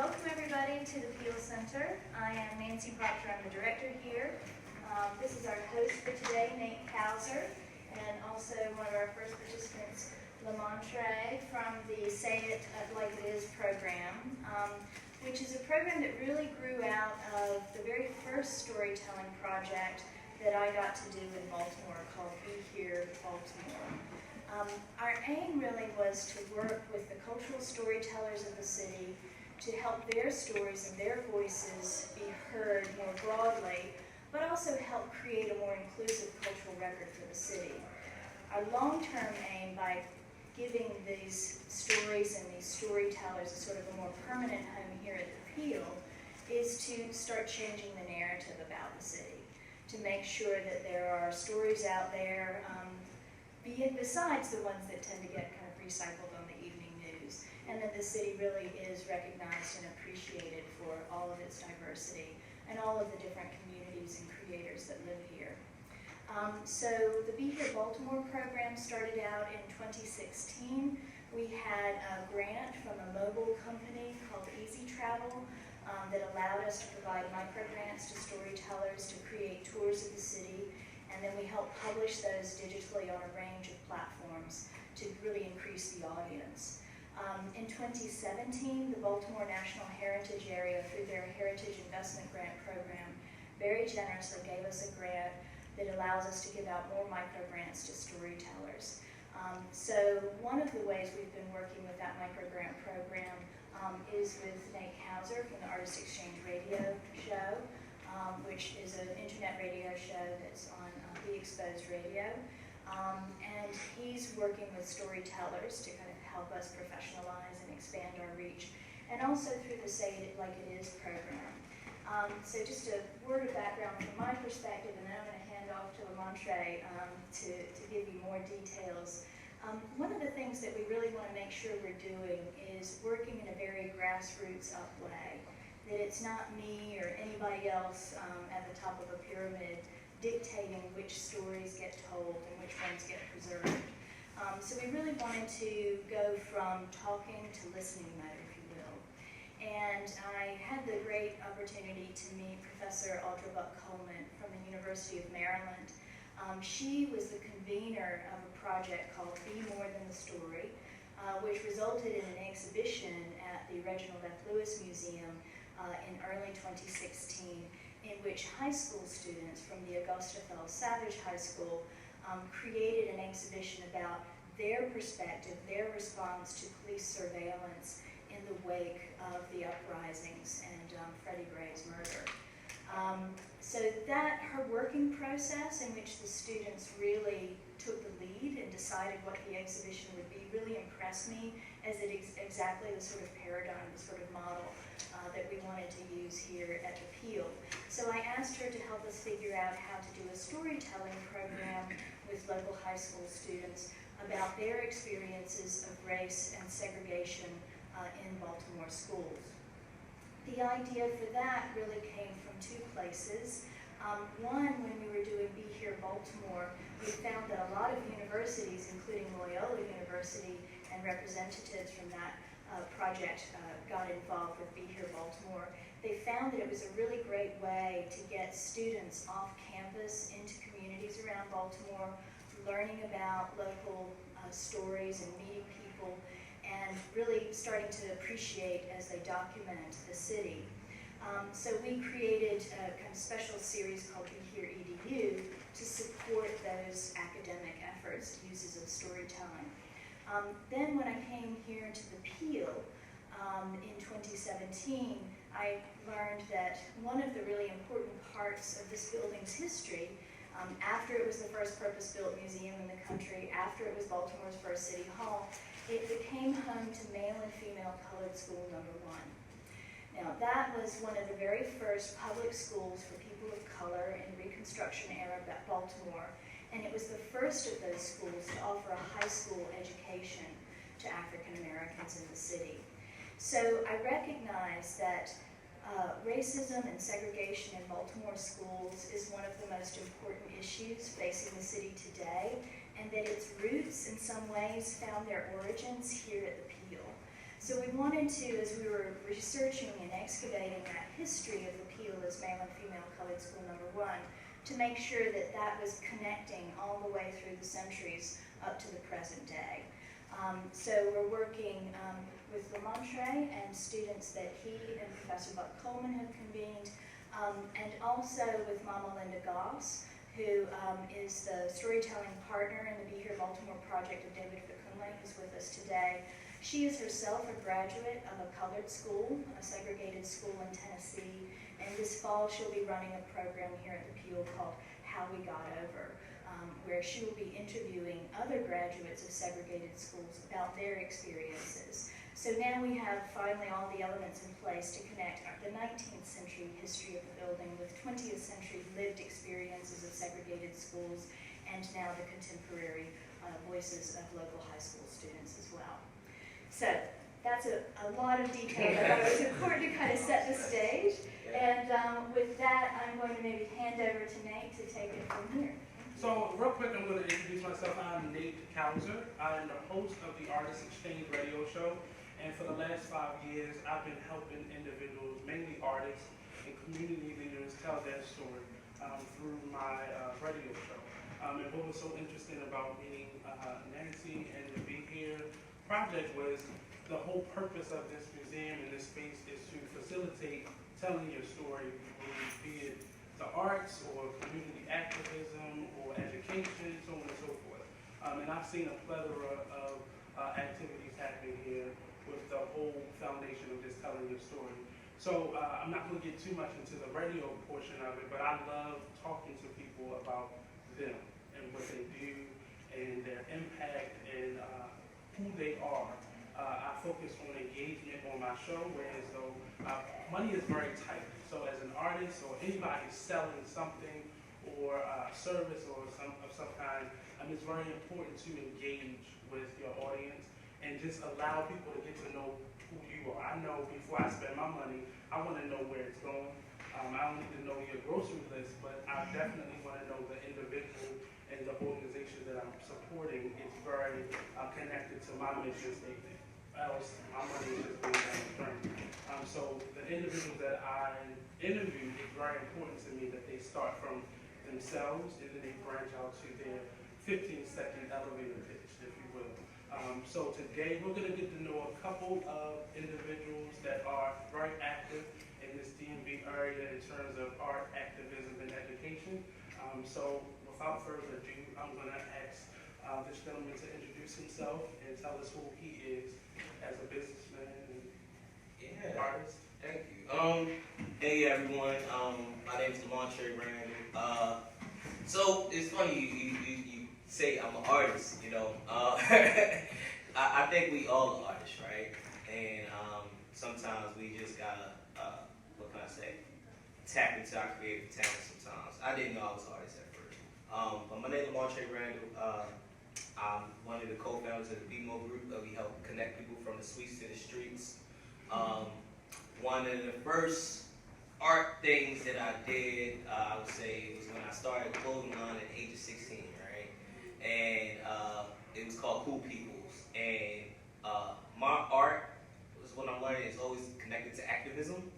Welcome everybody to the Peel Center. I am Nancy Proctor, I'm the director here. This is our host for today, Nate Kauser, and also one of our first participants, Lamontre, from the Say It Like It Is program, which is a program that really grew out of the very first storytelling project that I got to do in Baltimore called Be Here Baltimore. Our aim really was to work with the cultural storytellers of the city to help their stories and their voices be heard more broadly, but also help create a more inclusive cultural record for the city. Our long-term aim, by giving these stories and these storytellers a sort of a more permanent home here at the Peel, is to start changing the narrative about the city, to make sure that there are stories out there, besides the ones that tend to get kind of recycled on the evening news, and that the city really is recognized and appreciated for all of its diversity and all of the different communities and creators that live here. So the Be Here Baltimore program started out in 2016. We had a grant from a mobile company called Easy Travel that allowed us to provide microgrants to storytellers to create tours of the city, and then we helped publish those digitally on a range of platforms to really increase the audience. In 2017, the Baltimore National Heritage Area, through their Heritage Investment Grant Program, very generously gave us a grant that allows us to give out more microgrants to storytellers. So one of the ways we've been working with that microgrant program is with Nate Kauser from the Artist Exchange Radio Show, which is an internet radio show that's on Be Exposed Radio. And he's working with storytellers to kind of help us professionalize and expand our reach, and also through the Say It Like It Is program. So just a word of background from my perspective, and then I'm going to hand off to Lamontre to give you more details. One of the things that we really want to make sure we're doing is working in a very grassroots up way, that it's not me or anybody else at the top of a pyramid dictating which stories get told and which ones get preserved. So we really wanted to go from talking to listening mode, if you will. And I had the great opportunity to meet Professor Audra Buck-Coleman from the University of Maryland. She was the convener of a project called Be More Than the Story, which resulted in an exhibition at the Reginald F. Lewis Museum in early 2016, in which high school students from the Augusta Fells Savage High School created an exhibition about their perspective, their response to police surveillance in the wake of the uprisings and Freddie Gray's murder. So that, her working process in which the students really took the lead and decided what the exhibition would be, really impressed me, as it is exactly the sort of paradigm, the sort of model that we wanted to use here at the Peel. So I asked her to help us figure out how to do a storytelling program with local high school students about their experiences of race and segregation in Baltimore schools. The idea for that really came from two places. One, when we were doing Be Here Baltimore, we found that a lot of universities, including Loyola University, and representatives from that project got involved with Be Here Baltimore. They found that it was a really great way to get students off campus into communities around Baltimore, learning about local stories and meeting people, and really starting to appreciate as they document the city. So we created a kind of special series called Be Here EDU to support those academic efforts, uses of storytelling. Then when I came here to the Peel in 2017, I learned that one of the really important parts of this building's history, after it was the first purpose-built museum in the country, after it was Baltimore's first city hall, it became home to male and female colored school number 1. Now, that was one of the very first public schools for people of color in Reconstruction era Baltimore, and it was the first of those schools to offer a high school education to African Americans in the city. So I recognize that racism and segregation in Baltimore schools is one of the most important issues facing the city today, and that its roots in some ways found their origins here at the Peel. So we wanted to, as we were researching and excavating that history of the Peel as male and female colored school number one, to make sure that that was connecting all the way through the centuries up to the present day. So we're working with Lamontre and students that he and Professor Buck Coleman have convened, and also with Mama Linda Goss, who is the storytelling partner in the Be Here Baltimore project of David Fakunle, who's with us today. She is herself a graduate of a colored school, a segregated school in Tennessee, and this fall she'll be running a program here at the Peel called How We Got Over, where she will be interviewing other graduates of segregated schools about their experiences. So now we have finally all the elements in place to connect the 19th century history of the building with 20th century lived experiences of segregated schools, and now the contemporary voices of local high school students as well. So that's a lot of detail, but I thought it was important to kind of set the stage. And with that, I'm going to maybe hand over to Nate to take it from here. So real quick, I'm going to introduce myself. I'm Nate Kauser. I'm the host of the Artist Exchange radio show. And for the last 5 years, I've been helping individuals, mainly artists and community leaders, tell their story through my radio show. And what was so interesting about meeting Nancy and the Be Here project was the whole purpose of this museum and this space is to facilitate telling your story, be it the arts or community activism or education, so on and so forth. And I've seen a plethora of activities happening here with the whole foundation of just telling your story. So I'm not going to get too much into the radio portion of it, but I love talking to people about them and what they do and their impact and who they are. I focus on engagement on my show, whereas though money is very tight. So as an artist or anybody selling something or a service or of some kind, it's very important to engage with your audience and just allow people to get to know who you are. I know before I spend my money, I want to know where it's going. I don't need to know your grocery list, but I definitely want to know the individual and the organization that I'm supporting is very connected to my mission statement. Else, my money is just going down the drain. So the individuals that I interview, it's very important to me that they start from themselves and then they branch out to their 15-second elevator pitch, if you will. So today we're going to get to know a couple of individuals that are very active in this DMV area in terms of art, activism, and education. So without further ado, I'm going to ask this gentleman to introduce himself and tell us who he is as a businessman and artist. Thank you. Hey everyone, my name is Lamontre Brandon. So it's funny you say I'm an artist, you know. I think we all are artists, right? And sometimes we just gotta, what can I say, tap into our creative talent sometimes. I didn't know I was an artist at first. But my name is Lamontre Brandon. I'm one of the co-founders of the BMO group. We help connect people from the suites to the streets. One of the first art things that I did, I would say, was when I started a clothing line at the age of 16, right? And it was called Cool Peoples. And my art was what I'm learning is always connected to activism.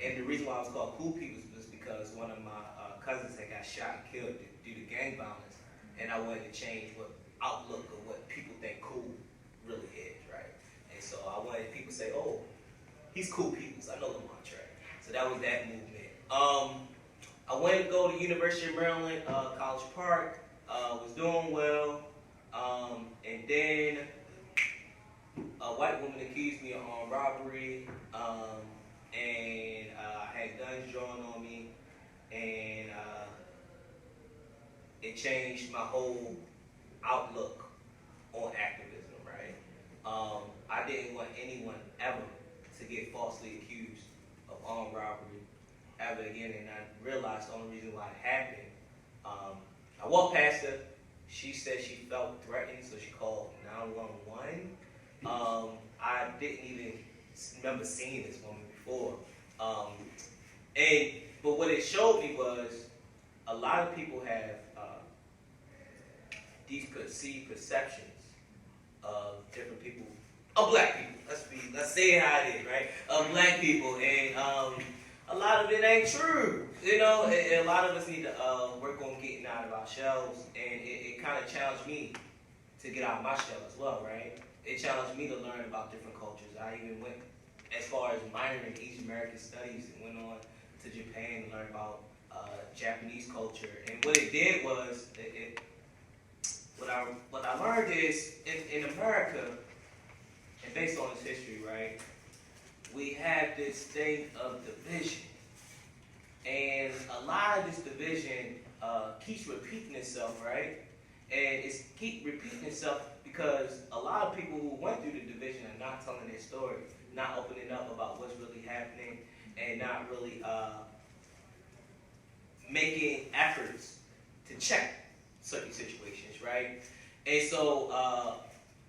And the reason why it was called Cool Peoples was because one of my cousins had got shot and killed due to gang violence. And I wanted to change what outlook of what people think cool really is, right? And so I wanted people to say, oh, he's Cool Peoples. I know Lamontre. So that was that movement. I went to go to University of Maryland, College Park. Was doing well. And then a white woman accused me of armed robbery. And I had guns drawn on me. And it changed my whole outlook on activism, right? I didn't want anyone ever to get falsely accused of armed robbery ever again, and I realized the only reason why it happened, I walked past her, she said she felt threatened, so she called 911. I didn't even remember seeing this woman before. But what it showed me was a lot of people have these perceived perceptions of different people of black people. Let's say it how it is, right? Of black people, and a lot of it ain't true. You know, and a lot of us need to work on getting out of our shells, and it kind of challenged me to get out of my shell as well, right? It challenged me to learn about different cultures. I even went as far as minoring in Asian American studies and went on to Japan to learn about Japanese culture. And what it did was, what I learned is in America, and based on its history, right, we have this thing of division. And a lot of this division keeps repeating itself, right? And it's keep repeating itself because a lot of people who went through the division are not telling their story, not opening up about what's really happening, and not really making efforts to check certain situations, right? And so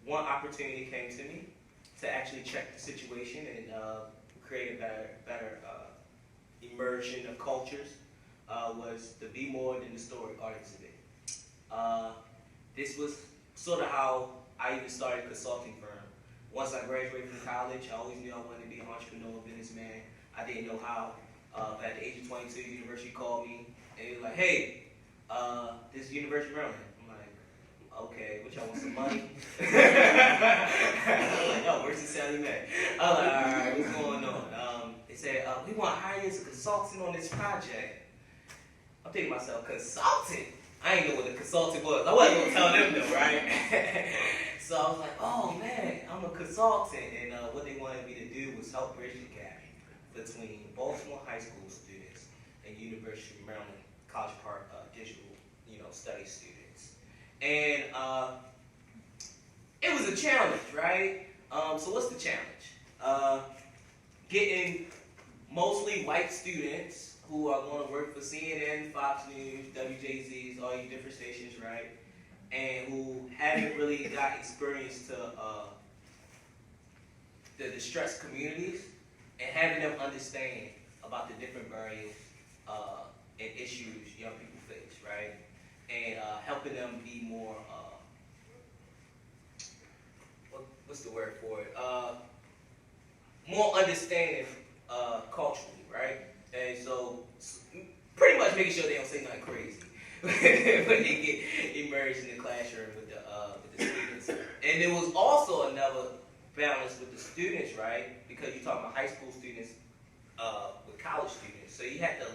one opportunity came to me to actually check the situation and create a better immersion of cultures was the Be More Than the Story art exhibit. This was sort of how I even started a consulting firm. Once I graduated from college, I always knew I wanted to be an entrepreneur, businessman. I didn't know how. At the age of 22, the university called me and they were like, "Hey, this is University of Maryland." I'm like, "Okay, what y'all want, some money?" I'm like, "No, where's the Sally Mae?" I'm like, "All right, what's going on?" They said, "We want to hire you as a consultant on this project." I'm thinking to myself, consultant? I ain't know what a consultant was. I wasn't gonna tell them though, right? So I was like, "Oh man, I'm a consultant," and what they wanted me to do was help bridge the gap between Baltimore high school students and University of Maryland College Park digital, study students. And it was a challenge, right? So what's the challenge? Getting mostly white students who are going to work for CNN, Fox News, WJZs, all these different stations, right? And who haven't really got experience to the distressed communities, and having them understand about the different barriers and issues young people face, right? And helping them be more, what's the word for it? More understanding culturally, right? And so pretty much making sure they don't say nothing crazy when they get immersed in the classroom with the students. And there was also another balance with the students, right? Because you're talking about high school students with college students. So you had to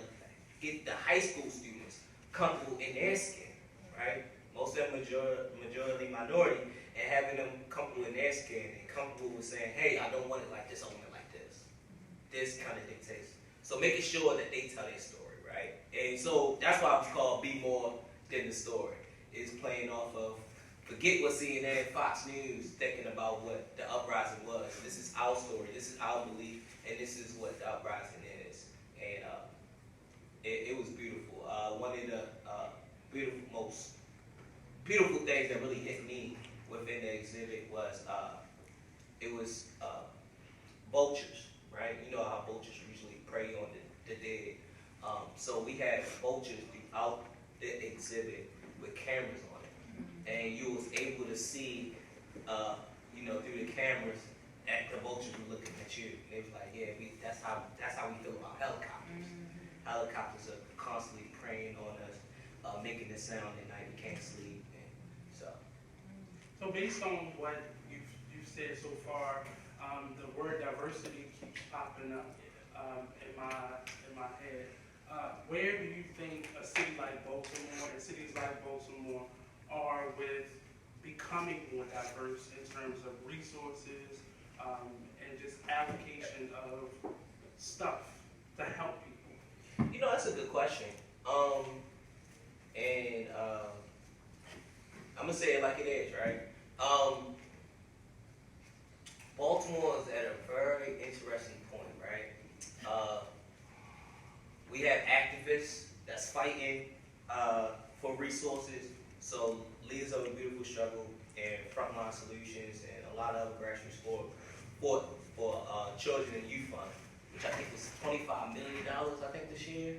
get the high school students comfortable in their skin, right? Most of them majority minority, and having them comfortable in their skin and comfortable with saying, "Hey, I don't want it like this, I want it like this." This kind of dictates. So making sure that they tell their story, right? And so that's why it's called Be More Than the Story. It's playing off of, forget what CNN, Fox News thinking about what the uprising was. This is our story, this is our belief, and this is what the uprising is. And it was beautiful. One of the most beautiful things that really hit me within the exhibit was it was vultures, right? You know how vultures usually prey on the dead. So we had vultures throughout the exhibit with cameras on it, and you was able to see, through the cameras, that the vultures were looking at you. They was like, "Yeah, that's how we feel about helicopters. Helicopters are constantly preying on us, making the sound at night. We can't sleep." And So based on what you've said so far, the word diversity keeps popping up in my head. Where do you think a city like Baltimore and cities like Baltimore are with becoming more diverse in terms of resources and just application of stuff to help people? That's a good question. And I'm gonna say it like it is, right? Baltimore is at a very interesting point, right? We have activists that's fighting for resources. So Leaders of a Beautiful Struggle and Frontline Solutions and a lot of grassroots for Children and Youth Fund, which I think was $25 million, I think, this year,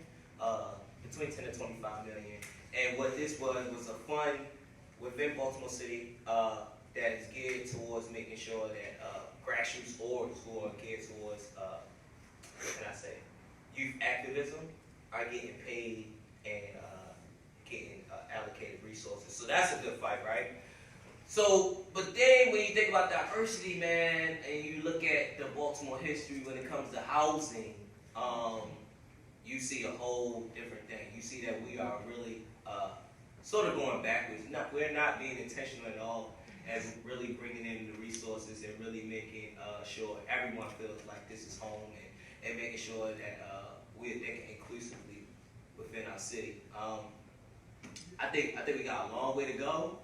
between 10 and 25 million. And what this was a fund within Baltimore City that that is geared towards making sure that grassroots orgs who are geared towards, what can I say, youth activism are getting paid and getting allocated resources. So that's a good fight, right? So, but then when you think about diversity, man, and you look at the Baltimore history when it comes to housing, you see a whole different thing. You see that we are really sort of going backwards. We're not being intentional at all as really bringing in the resources and really making sure everyone feels like this is home and making sure that we're thinking inclusively within our city. I think we got a long way to go,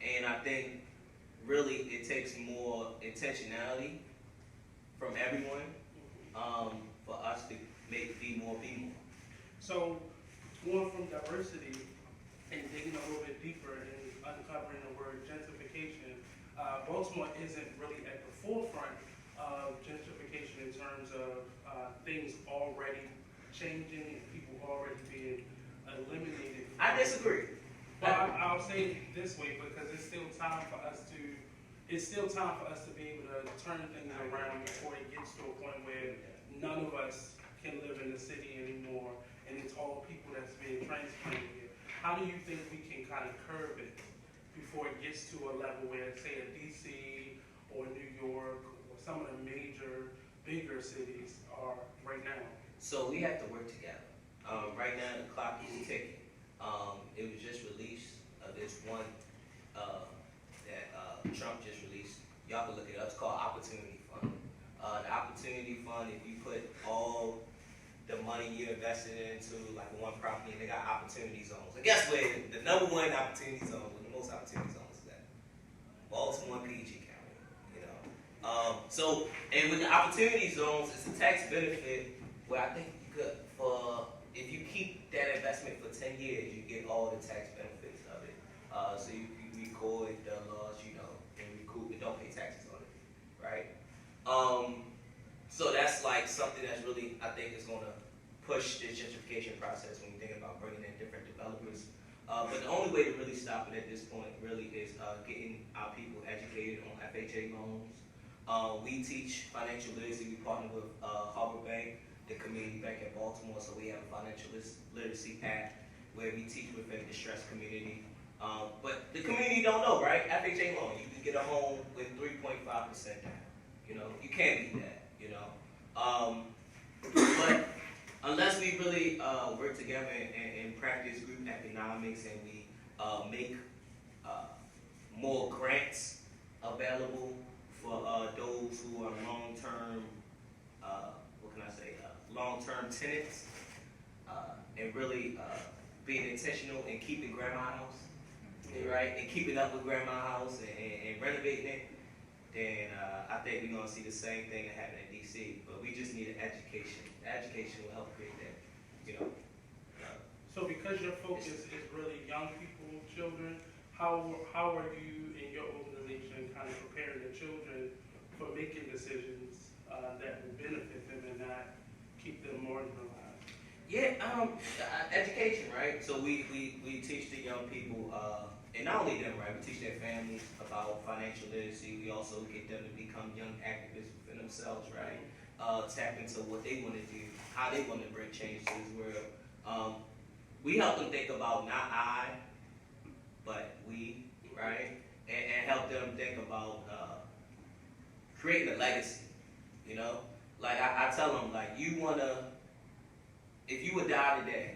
and I think really it takes more intentionality from everyone for us to be more people. So, going from diversity and digging a little bit deeper and uncovering the word gentrification, Baltimore isn't really at the forefront of gentrification in terms of things already changing and people already being eliminated. I disagree. Well, I'll say it this way because it's still time for us to be able to turn things around before it gets to a point where none of us can live in the city anymore, and it's all people that's being transplanted here. How do you think we can kind of curb it before it gets to a level where, say, a DC or New York or some of the major, bigger cities are right now? So we have to work together. Right now, the clock is ticking. It was just released, this one that Trump just released. Y'all can look it up. It's called Opportunity Fund. The Opportunity Fund, if you put all the money you're invested into like one property, and they got opportunity zones. And guess where the number one opportunity zone, with the most opportunity zones is at? Baltimore, PG County. You know. So, and with the opportunity zones, it's a tax benefit where I think you could, if you keep that investment for 10 years, you get all the tax benefits of it. So you record the loss, you know, and recoup and don't pay taxes on it, right? So that's like something that's really, I think, is going to push this gentrification process when you think about bringing in different developers. But the only way to really stop it at this point really is getting our people educated on FHA loans. We teach financial literacy. We partner with Harbor Bank, the community bank in Baltimore, so we have a financial literacy app where we teach within the distressed community. But the community don't know, right? FHA loan, you can get a home with 3.5% down. You know, you can't beat that. You know, but unless we really work together and practice group economics and we make more grants available for those who are long-term, long-term tenants, and really being intentional and keeping grandma house, right, and keeping up with grandma house and renovating it, then I think we're going to see the same thing that happened in DC. But we just need an education. The education will help create that, you know. So because your focus is really young people, children, how are you in your organization kind of preparing the children for making decisions that will benefit them and not keep them marginalized? Yeah, education, right? So we teach the young people, and not only them, right? We teach their families about financial literacy. We also get them to become young activists within themselves, right? Tap into what they want to do, how they want to bring change to this world. We help them think about not I, but we, right? And help them think about creating a legacy, you know? Like I tell them, like, if you would die today,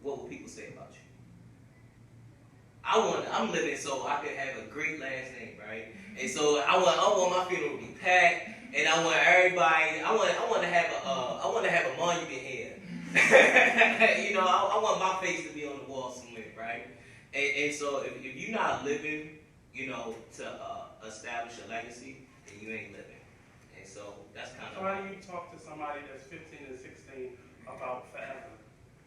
what would people say about you? I'm living so I could have a great last name, right? And so I want my funeral to be packed, and I want everybody. I want to have a monument here. You know, I want my face to be on the wall somewhere, right? And so if you're not living, you know, to establish a legacy, then you ain't living. And so that's kind of. So how do you talk to somebody that's 15 and 16 about forever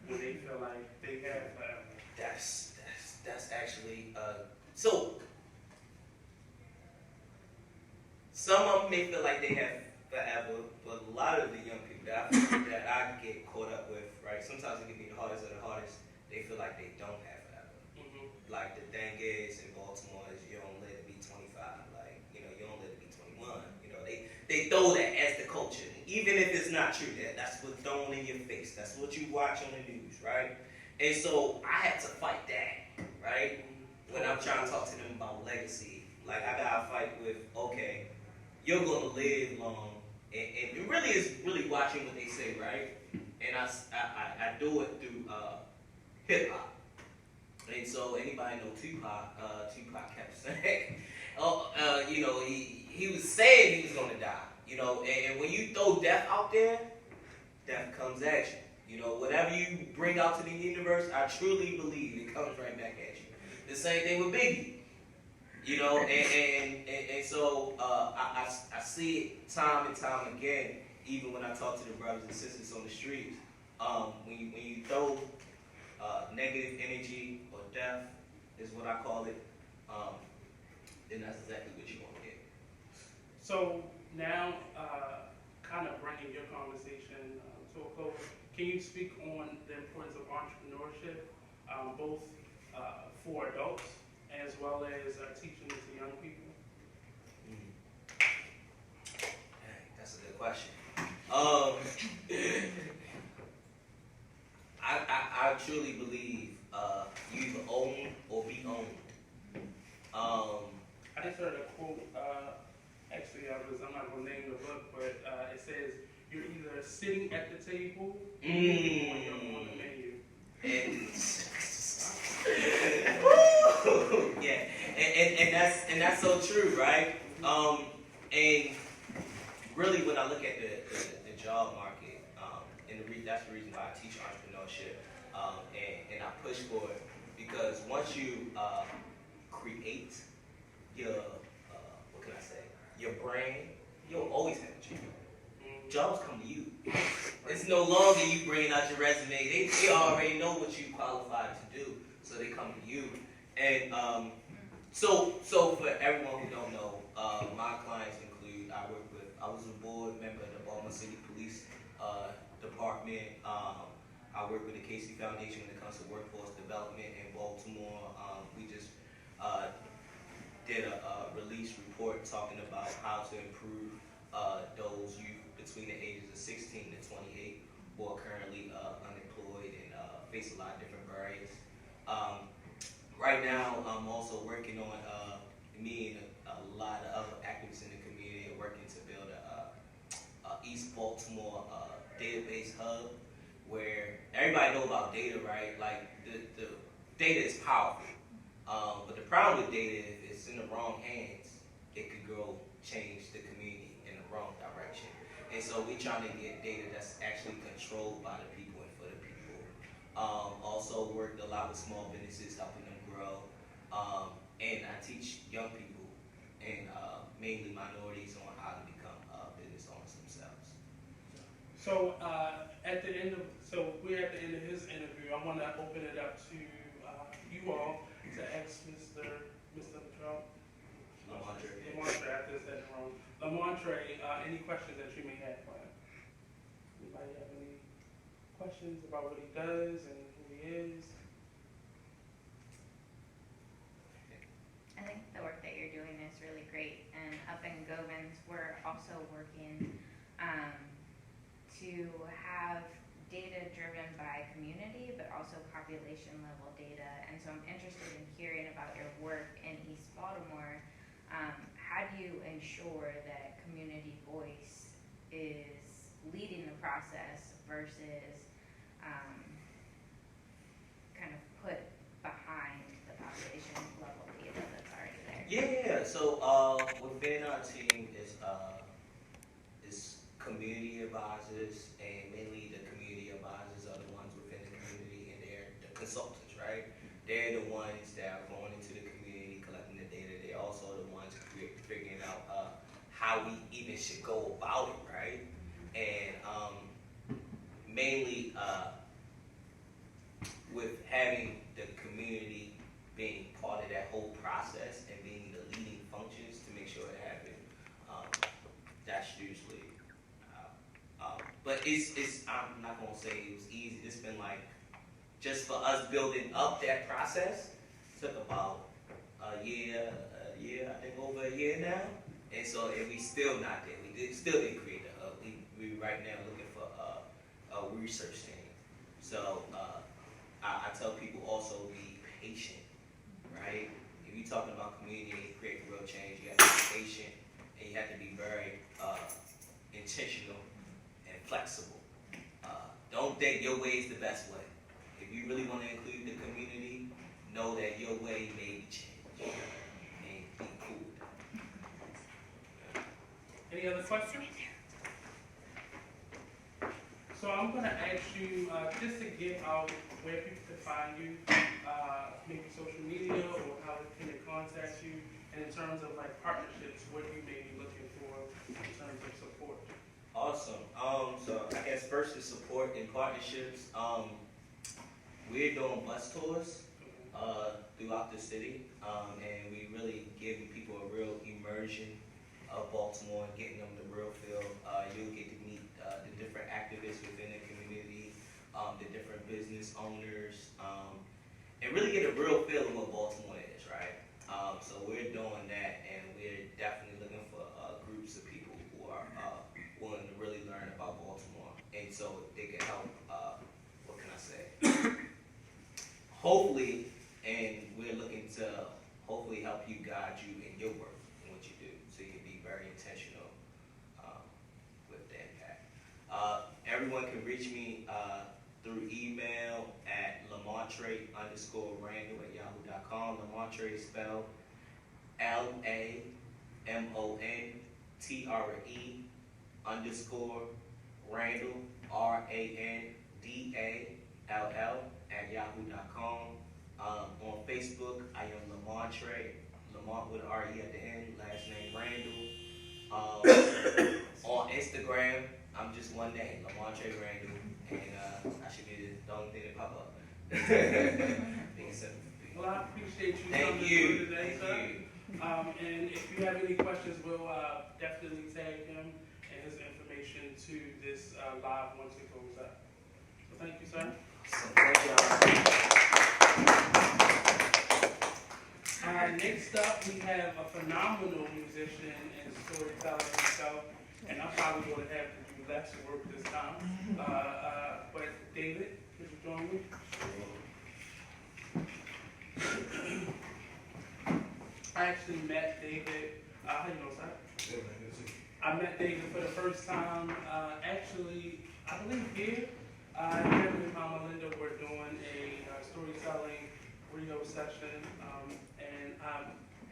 when they feel like they have forever? That's actually so. Some of them may feel like they have forever, but a lot of the young people that I get caught up with, right? Sometimes it can be the hardest of the hardest. They feel like they don't have forever. Mm-hmm. Like the thing is in Baltimore is you don't they throw that as the culture, even if it's not true. That's what's thrown in your face. That's what you watch on the news, right? And so I had to fight that, right? When I'm trying to talk to them about legacy, like I gotta fight with, okay, you're gonna live long, and it really is really watching what they say, right? And I do it through hip hop. And so anybody know Tupac? Tupac kept saying, he was saying he was gonna die, and when you throw death out there, death comes at you. Whatever you bring out to the universe, I truly believe it comes right back at you. The same thing with Biggie, and so I see it time and time again, even when I talk to the brothers and sisters on the streets. When you throw negative energy or death, is what I call it, then that's exactly what you want to get. So now, kind of bringing your conversation to a close, can you speak on the importance of entrepreneurship, both for adults as well as teaching it to young people? That's a good question. I truly believe you either own or be owned. I just heard a quote, actually I'm not going to name the book, but it says, you're either sitting at the table or you're on the menu. Yeah, and that's so true, right? And really, when I look at the job market, that's the reason why I teach entrepreneurship, and I push for it, because once you create your what can I say, your brand, you'll always have a job. Jobs come to you. It's no longer you bringing out your resume. They already know what you qualified to do, so they come to you. And so for everyone who don't know, my clients include, I was a board member of the Baltimore City Police Department. I work with the Casey Foundation when it comes to workforce development in Baltimore. We just did a release report talking about how to improve those youth between the ages of 16 to 28 who are currently unemployed and face a lot of different barriers. Right now, I'm also working on, me and a lot of other activists in the community are working to build a East Baltimore database hub where everybody know about data, right? Like the data is powerful, but the problem with data, if it's in the wrong hands, it could go change the community in the wrong direction. And so we're trying to get data that's actually controlled by the people and for the people. Also worked a lot with small businesses, helping them grow. And I teach young people and mainly minorities on how to become business owners themselves. So we're at the end of his interview. I want to open it up to you all to ask Mr. Trump. Lamontre, after this that wrong. Lamontre, any questions that you may have for him? Anybody have any questions about what he does and who he is? I think the work that you're doing is really great, and up in Govans, we're also working to have data driven by community, but also population level data. And so I'm interested in hearing about your work in East Baltimore. How do you ensure that community voice is leading the process versus kind of put behind the population level data that's already there? Yeah. So within our team is community advisors, and mainly the community advisors are the ones within the community, and they're the consultants, right? They're the ones that are going into the community, collecting the data. They're also the ones figuring out how we even should go about it, right? And mainly with having the community being part of that whole process and being the leading functions to make sure it happens, that's usually. But I'm not gonna say it was easy. It's been like, just for us building up that process, took about a year, I think over a year now. And so, and we still not there. Still didn't create a hub. We right now looking for a research team. So I tell people also be patient, right? If you're talking about community and you create real change, you have to be patient and you have to be very intentional and flexible. Don't think your way is the best way. If you really want to include the community, know that your way may be changed and be cool with that. Any other questions? So I'm going to ask you just to get out where people can find you, maybe social media or how they can contact you, and in terms of like partnerships, what you may be looking for in terms of support. Awesome. So I guess first is support and partnerships. We're doing bus tours throughout the city, and we really giving people a real immersion of Baltimore and getting them the real feel. You'll get to meet the different activists within the community, the different business owners, and really get a real feel of what Baltimore is, right? So we're doing that, and we're definitely looking for groups of people who are willing to really learn about Baltimore, and so they can help. What can I say? Hopefully, and we're looking to hopefully help you guide you in your work and what you do, so you can be very intentional with the impact. Everyone can reach me through email at lamontre_Randall@yahoo.com. Lamontre is spelled LAMONTRE_Randall RANDALL@yahoo.com. On Facebook, I am Lamontre, Lamont with R-E at the end, last name Randall. On Instagram, I'm just one name, Lamontre Randall, and I should be the only thing that pop up. Being simple. Well, I appreciate you Thank coming you. through today, Thank sir. you. And if you have any questions, we'll definitely tag him and his information to this live once it goes up. So thank you, sir. So thank y'all. Next up, we have a phenomenal musician and storyteller himself, and I'm probably going to have to do less work this time. But David, could you join me? I actually met David, how you know, sir? I met David for the first time, actually, I believe here. Him and Mama Linda were doing a storytelling Rio session, and I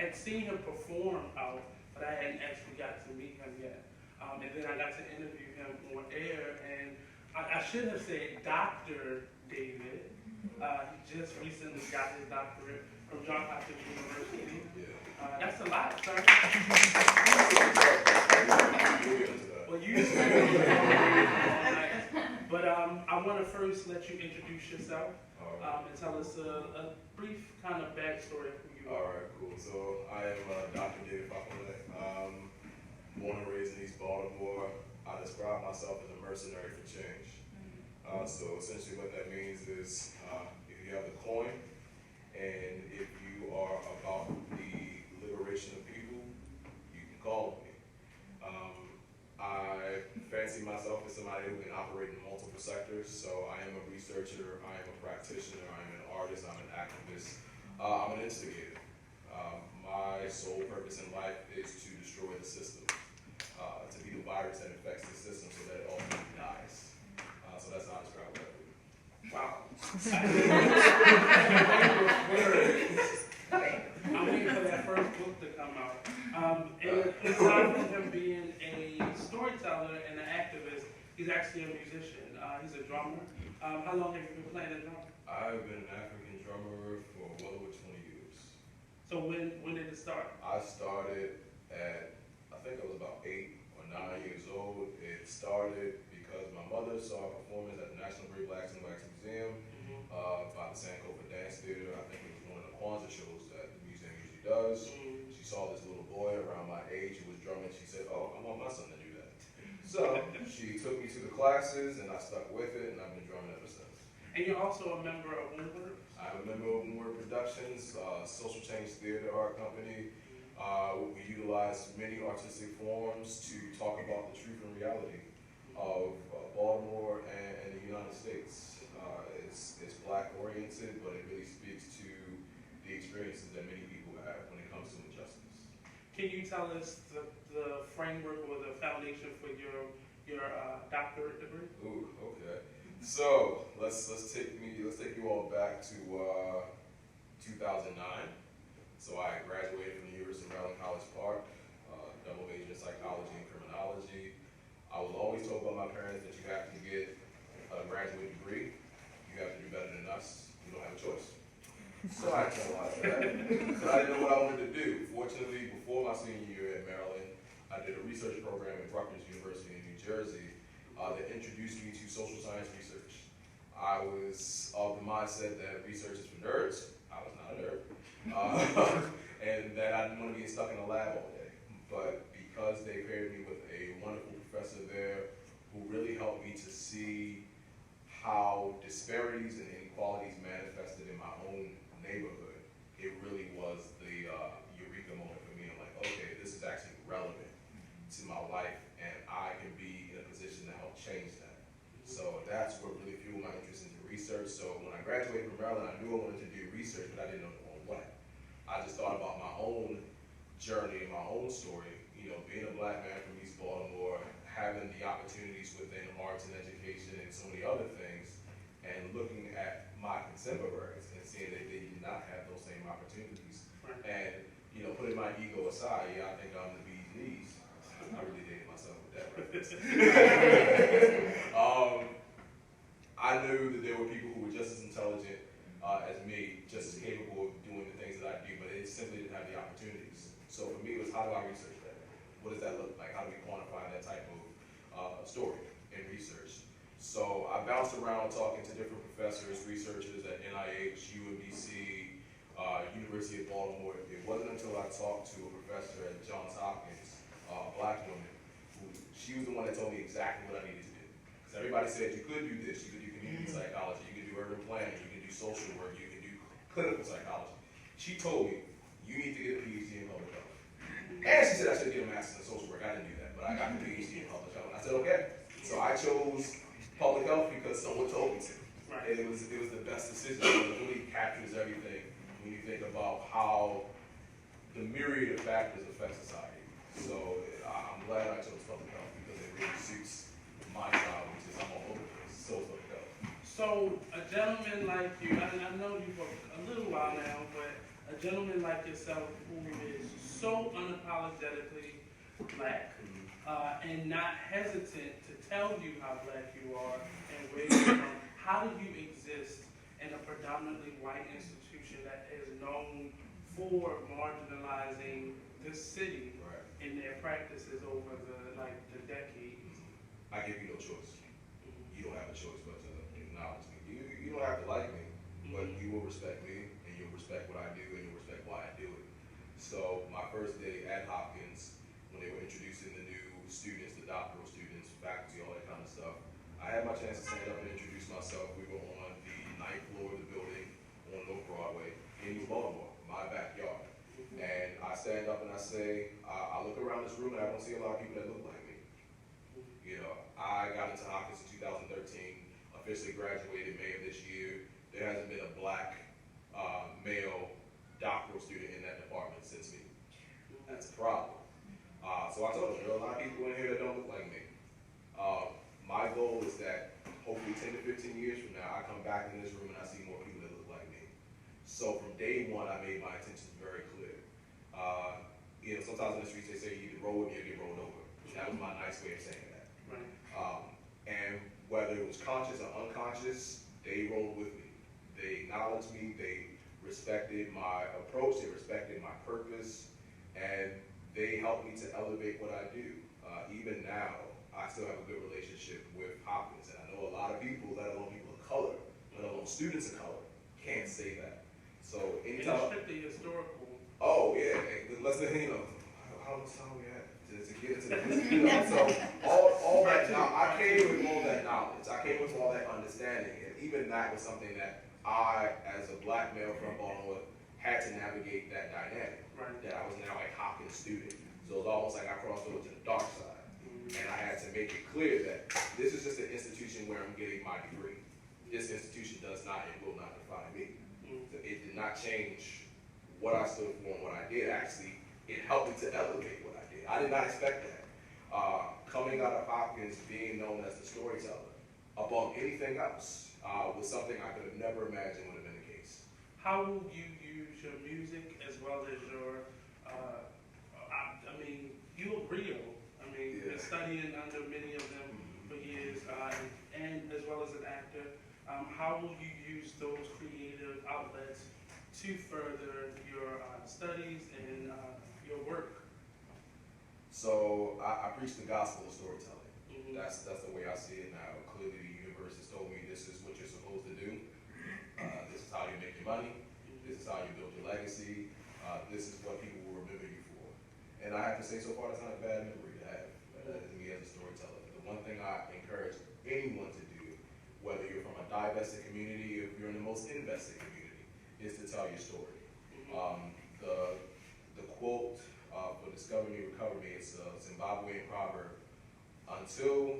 had seen him perform out, but I hadn't actually got to meet him yet. And then I got to interview him on air, and I should have said Dr. David. He just recently got his doctorate from Johns Hopkins University. That's a lot, sir. Well, you but I want to first let you introduce yourself and tell us a brief kind of backstory of who you are. All right, cool. So I am Dr. David Fakole. Born and raised in East Baltimore. I describe myself as a mercenary for change. So essentially what that means is if you have the coin and if you are about the liberation of people, you can call on me. I fancy myself as somebody who can operate in multiple sectors. So I am a researcher, I am a practitioner, I am an artist, I'm an activist, I'm an instigator. My sole purpose in life is to destroy the system, to be the virus that infects the system so that it ultimately dies. So that's how I describe what I do. Wow. I'm waiting for that first book to come out. And aside from him being a storyteller and an activist, he's actually a musician. He's a drummer. How long have you been playing the drum? I've been an African drummer for well over 20 years. So when did it start? I started at, I think I was about 8 or 9 years old. It started because my mother saw a performance at the National Great Blacks and Whites Museum by the Sankofa Dance Theater. I think it was one of the Kwanzaa shows that the museum usually does. She saw this little boy around my age who was drumming. She said, "Oh, I want my son to do that." So she took me to the classes and I stuck with it and I've been drumming ever since. And you're also a member of Woodward? I'm a member of Word Productions, Social Change Theater Art Company. We utilize many artistic forms to talk about the truth and reality of Baltimore and the United States. It's black oriented, but it really speaks to the experiences that many people have when it comes to injustice. Can you tell us the framework or the foundation for your doctorate degree? Ooh, okay. So let's take you all back to 2009. So I graduated from the University of Maryland College Park, double major in psychology and criminology. I was always told by my parents that you have to get a graduate degree. You have to do better than us. You don't have a choice. So I realized that. So I didn't know what I wanted to do. Fortunately, before my senior year at Maryland, I did a research program at Rutgers University in New Jersey that introduced me to social science research. I was of the mindset that research is for nerds. I was not a nerd. And that I didn't want to be stuck in a lab all day. But because they paired me with a wonderful professor there who really helped me to see how disparities and inequalities manifested in my own neighborhood, it really was the eureka moment for me. I'm like, okay, this is actually relevant to my life, and I can be in a position to help change that. So that's what really fueled my interest into research. So when I graduated from Maryland, I knew I wanted to do research, but I didn't know on what. I just thought about my own journey and my own story, being a black man from East Baltimore, having the opportunities within arts and education and so many other things, and looking at my contemporaries and seeing that they did not have those same opportunities. Right. And, putting my ego aside, I think I'm the bee's knees. I really dated myself with that reference. I knew that there were people who were just as intelligent as me, just as capable of doing the things that I do, but they simply didn't have the opportunities. So for me, it was how do I research that? What does that look like? How do we quantify that type of story in research? So I bounced around talking to different professors, researchers at NIH, UMBC, University of Baltimore. It wasn't until I talked to a professor at Johns Hopkins, a black woman, she was the one that told me exactly what I needed to do. Because everybody said you could do this, you could do community psychology, you could do urban planning, you could do social work, you could do clinical psychology. She told me, you need to get a PhD in public health. And she said I should get a master's in social work. I didn't do that, but I got the PhD in public health. And I said, okay. So I chose public health because someone told me to. Right. And it was the best decision. It really captures everything when you think about how the myriad of factors affect society. So I'm glad I chose public health because it really suits my style, which is I'm all over the place. So is public health. So a gentleman like you, and I know you for a little while now, but a gentleman like yourself who is so unapologetically black and not hesitant to tell you how black you are and where you're from, how do you exist in a predominantly white institution that is known for marginalizing this city Right. in their practices over the decades? I give you no choice. You don't have a choice but to acknowledge me. You don't have to like me, but you will respect me, and you'll respect what I do, and you'll respect why I do it. So my first day at Hopkins, when they were introducing the new students, the doctoral students, faculty, all that kind of stuff, I had my chance to stand up and introduce myself. We were on the 9th floor of the building on North Broadway in East Baltimore, my backyard. And I stand up and I say, I look around this room and I don't see a lot of people that look like me. I got into Hopkins in 2013, officially graduated May of this year. There hasn't been a black male doctoral student in that department since me. That's a problem. So I told them, there are a lot of people in here that don't look like me. My goal is that hopefully 10 to 15 years from now, I come back in this room and I see more people that look like me. So from day one, I made my intentions very clear. Sometimes in the streets they say you either roll with me or get rolled over. That was my nice way of saying that. Right. And whether it was conscious or unconscious, they rolled with me. They acknowledged me, they respected my approach, they respected my purpose, and they helped me to elevate what I do. Even now, I still have a good relationship with Hopkins, and I know a lot of people, let alone people of color, let alone students of color, can't say that. So It's anytime, strictly historical. oh yeah, let's how much time we have to get into the so all that now I came with all that knowledge, I came with all that understanding, and even that was something that I, as a black male from Baltimore, had to navigate that dynamic. Right. That I was now a Hopkins student. So it was almost like I crossed over to the dark side. And I had to make it clear that this is just an institution where I'm getting my degree. This institution does not and will not define me. It did not change what I stood for and what I did. Actually, it helped me to elevate what I did. I did not expect that. Coming out of Hopkins, being known as the storyteller, above anything else, was something I could have never imagined would have been the case. How will you use your music as well as your, I mean, you're real. I mean, Yeah. you're studying under many of them for years, and as well as an actor. How will you use those creative outlets to further your studies and your work? So I preach the gospel of storytelling. Mhm. That's the way I see it now. Clearly, the universe has told me this is what you're supposed to do. This is how you make your money. This is how you build your legacy. This is what people will remember you for. And I have to say, so far, that's not a bad memory to have me as a storyteller. The one thing I encourage anyone to do, whether you're from a divested community or if you're in the most invested community, is to tell your story. The quote for Discover Me, Recover Me, it's a Zimbabwean proverb. Until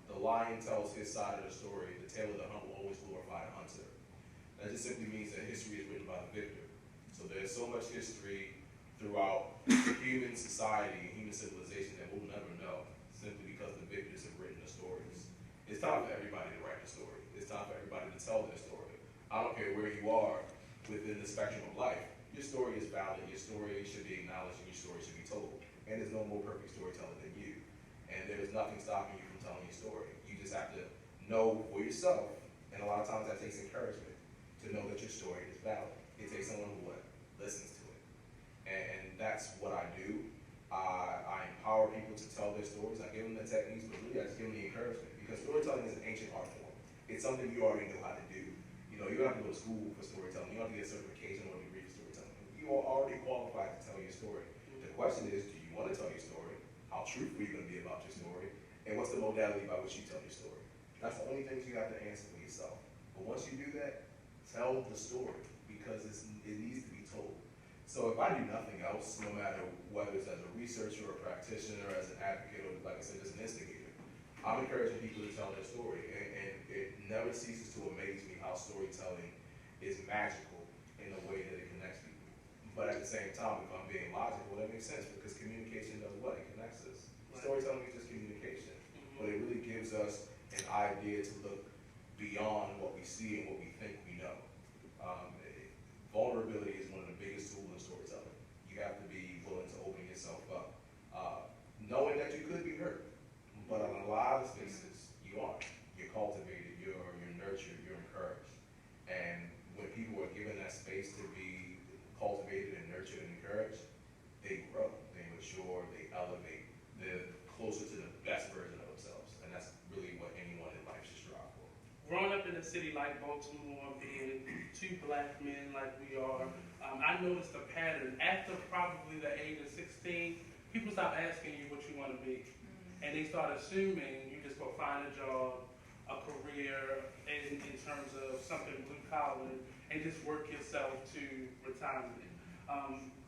the lion tells his side of the story, the tale of the hunt will always glorify the hunter. That just simply means that history is written by the victor. So there's so much history throughout human society, human civilization that we'll never know, simply because the victors have written the stories. It's time for everybody to write a story. It's time for everybody to tell their story. I don't care where you are within the spectrum of life. Your story is valid, your story should be acknowledged, and your story should be told. And there's no more perfect storyteller than you. And there's nothing stopping you from telling your story. You just have to know for yourself, and a lot of times that takes encouragement, to know that your story is valid. It takes someone who listens to it. And that's what I do. I empower people to tell their stories. I give them the techniques, but really I just give them the encouragement. Because storytelling is an ancient art form. It's something you already know how to do. You don't have to go to school for storytelling. You don't have to get a certification or a degree for storytelling. You are already qualified to tell your story. The question is, do you want to tell your story? How truthful are you going to be about your story? And what's the modality by which you tell your story? That's the only things you have to answer for yourself. But once you do that, tell the story, because it needs to be told. So if I do nothing else, no matter whether it's as a researcher or a practitioner, as an advocate, or like I said, as an instigator, I'm encouraging people to tell their story. And it never ceases to amaze me how storytelling is magical in the way that it connects people. But at the same time, if I'm being logical, that makes sense, because communication does what? It connects us. Right. Storytelling is just communication. But it really gives us an idea to look beyond what we see and what we think we know. Vulnerability is one of the biggest tools in storytelling. You have to be willing to open yourself up, knowing that you could be hurt. But on a lot of spaces, you aren't. You're cultivated, you're nurtured, you're encouraged. And when people are given that space to be cultivated and nurtured and encouraged, they grow, they mature, they elevate, they're closer to the best version of themselves. And that's really what anyone in life should strive for. Growing up in a city like Baltimore, being two black men like we are, I noticed a pattern. After probably the age of 16, people stop asking you what you want to be. And they start assuming you just go find a job, a career in terms of something blue collar, and just work yourself to retirement.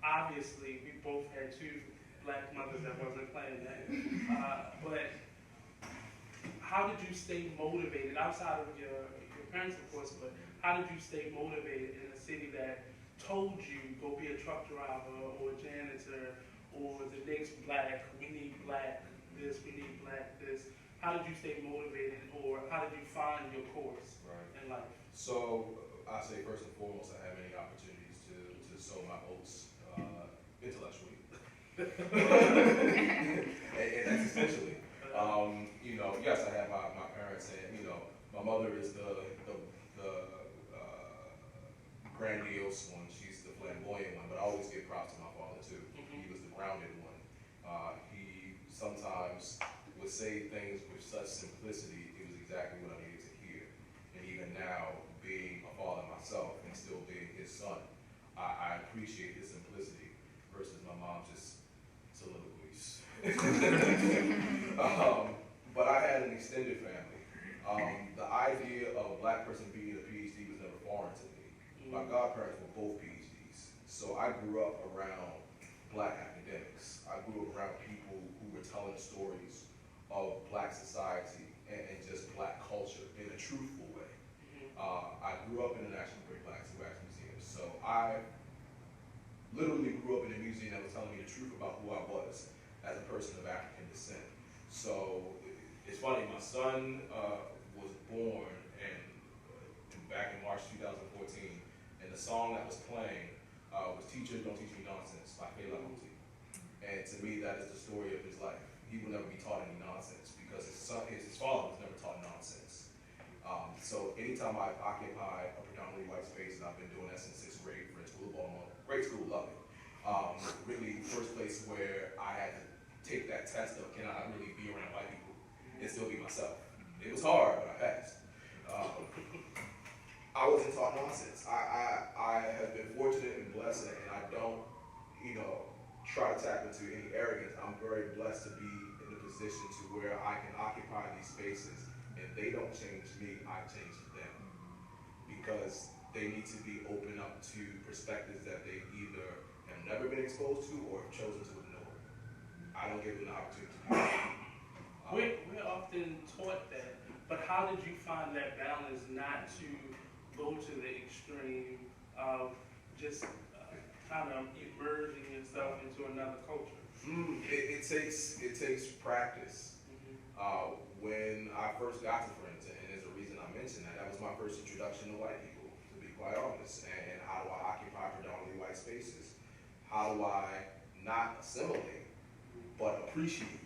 Obviously, we both had two black mothers that wasn't playing that. But how did you stay motivated, outside of your parents, of course, but how did you stay motivated in a city that told you, go be a truck driver or a janitor, or the next black, we need black this, we need black this. How did you stay motivated, or how did you find your course in life? So I say first and foremost, I had many opportunities to sow my oats intellectually, and that's essentially. Yes, I have my parents, and my mother is the grandiose one. She's the flamboyant one, but I always give props to my father too. He was the grounded one. He sometimes would say things with such simplicity. It was exactly what I needed to hear. And even now, being a father myself and still being his son, I appreciate his simplicity versus my mom just soliloquies. But I had an extended family. The idea of a black person being a PhD was never foreign to me. My godparents were both PhDs. So I grew up around black academics. I grew up around people who were telling stories of black society and just black culture in a truthful way. I grew up in the National Great Blacks and Wax Museum, so I literally grew up in a museum that was telling me the truth about who I was as a person of African descent. So it's funny, my son was born back in March 2014, and the song that was playing was Teachers Don't Teach Me Nonsense by Fela Kuti. And to me, that is the story of his life. He will never be taught any nonsense because his father was never taught nonsense. So anytime I occupy a predominantly white space, and I've been doing that since 6th grade, French School of Baltimore, great school, love it. Really, first place where I had to take that test of can I really be around white people and still be myself. It was hard, but I passed. I wasn't taught nonsense. I have been fortunate and blessed, and I don't, try to tap into any arrogance. I'm very blessed to be in a position to where I can occupy these spaces, and they don't change me, I change them. Because they need to be open up to perspectives that they either have never been exposed to or have chosen to ignore. I don't give them the opportunity to do that. We're often taught that, but how did you find that balance not to go to the extreme of just kind of immersing yourself into another culture? It takes practice. When I first got to Friends, and there's a reason I mentioned that, that was my first introduction to white people, to be quite honest. And how do I occupy predominantly white spaces? How do I not assimilate, but appreciate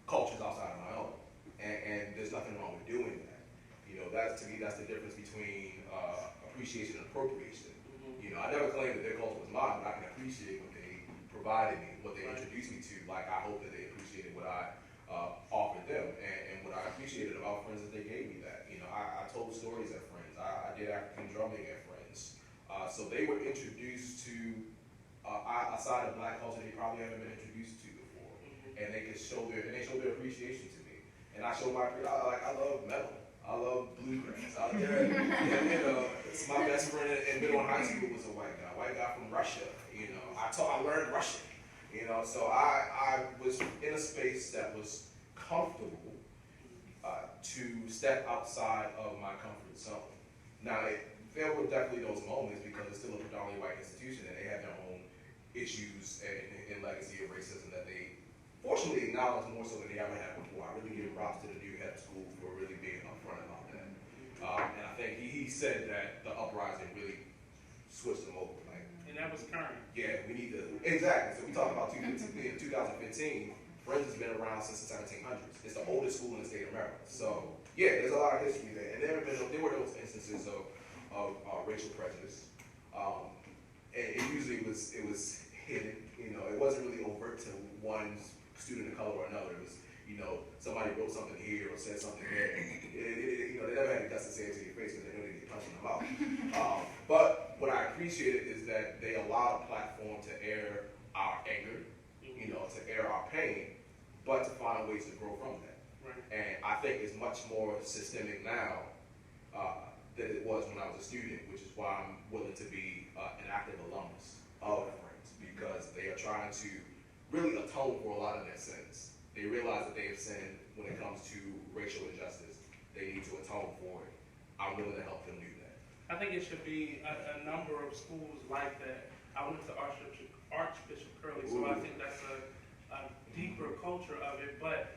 cultures outside of my own? And there's nothing wrong with doing that. To me, that's the difference between appreciation and appropriation. I never claimed that their culture was mine, but I can appreciate what they provided me, what they introduced me to. Like I hope that they appreciated what I offered them, and what I appreciated about Friends is they gave me that. I told stories at Friends. I did African drumming at Friends. So they were introduced to a side of black culture they probably haven't been introduced to before, and they showed their appreciation to me. And I showed I love metal. I love bluegrass. My best friend in middle and high school was a white guy from Russia. I learned Russian. So I was in a space that was comfortable to step outside of my comfort zone. Now, there were definitely those moments because it's still a predominantly white institution and they have their own issues and legacy of racism that they fortunately acknowledge more so than they ever had before. I really give props to the new head of school for really being upfront about that. And I think he said that the uprising really switched them over. And that was current. Yeah, we need to, exactly. So we talk about 2015, Friends has been around since the 1700s. It's the oldest school in the state of Maryland. So yeah, there's a lot of history there. And there were those instances of racial prejudice. And it usually was hidden. It wasn't really overt to one student of color or another. It was, somebody wrote something here or said something there. They never had the guts to say it to your face because they know they get punched in the mouth. But what I appreciated is that they allowed a platform to air our anger, to air our pain, but to find ways to grow from that. Right. And I think it's much more systemic now than it was when I was a student, which is why I'm willing to be an active alumnus of Friends, because they are trying to really atone for a lot of their sins. They realize that they have sinned when it comes to racial injustice. They need to atone for it. I'm willing to help them do that. I think it should be a number of schools like that. I went to Archbishop Curley, so I think that's a deeper culture of it. But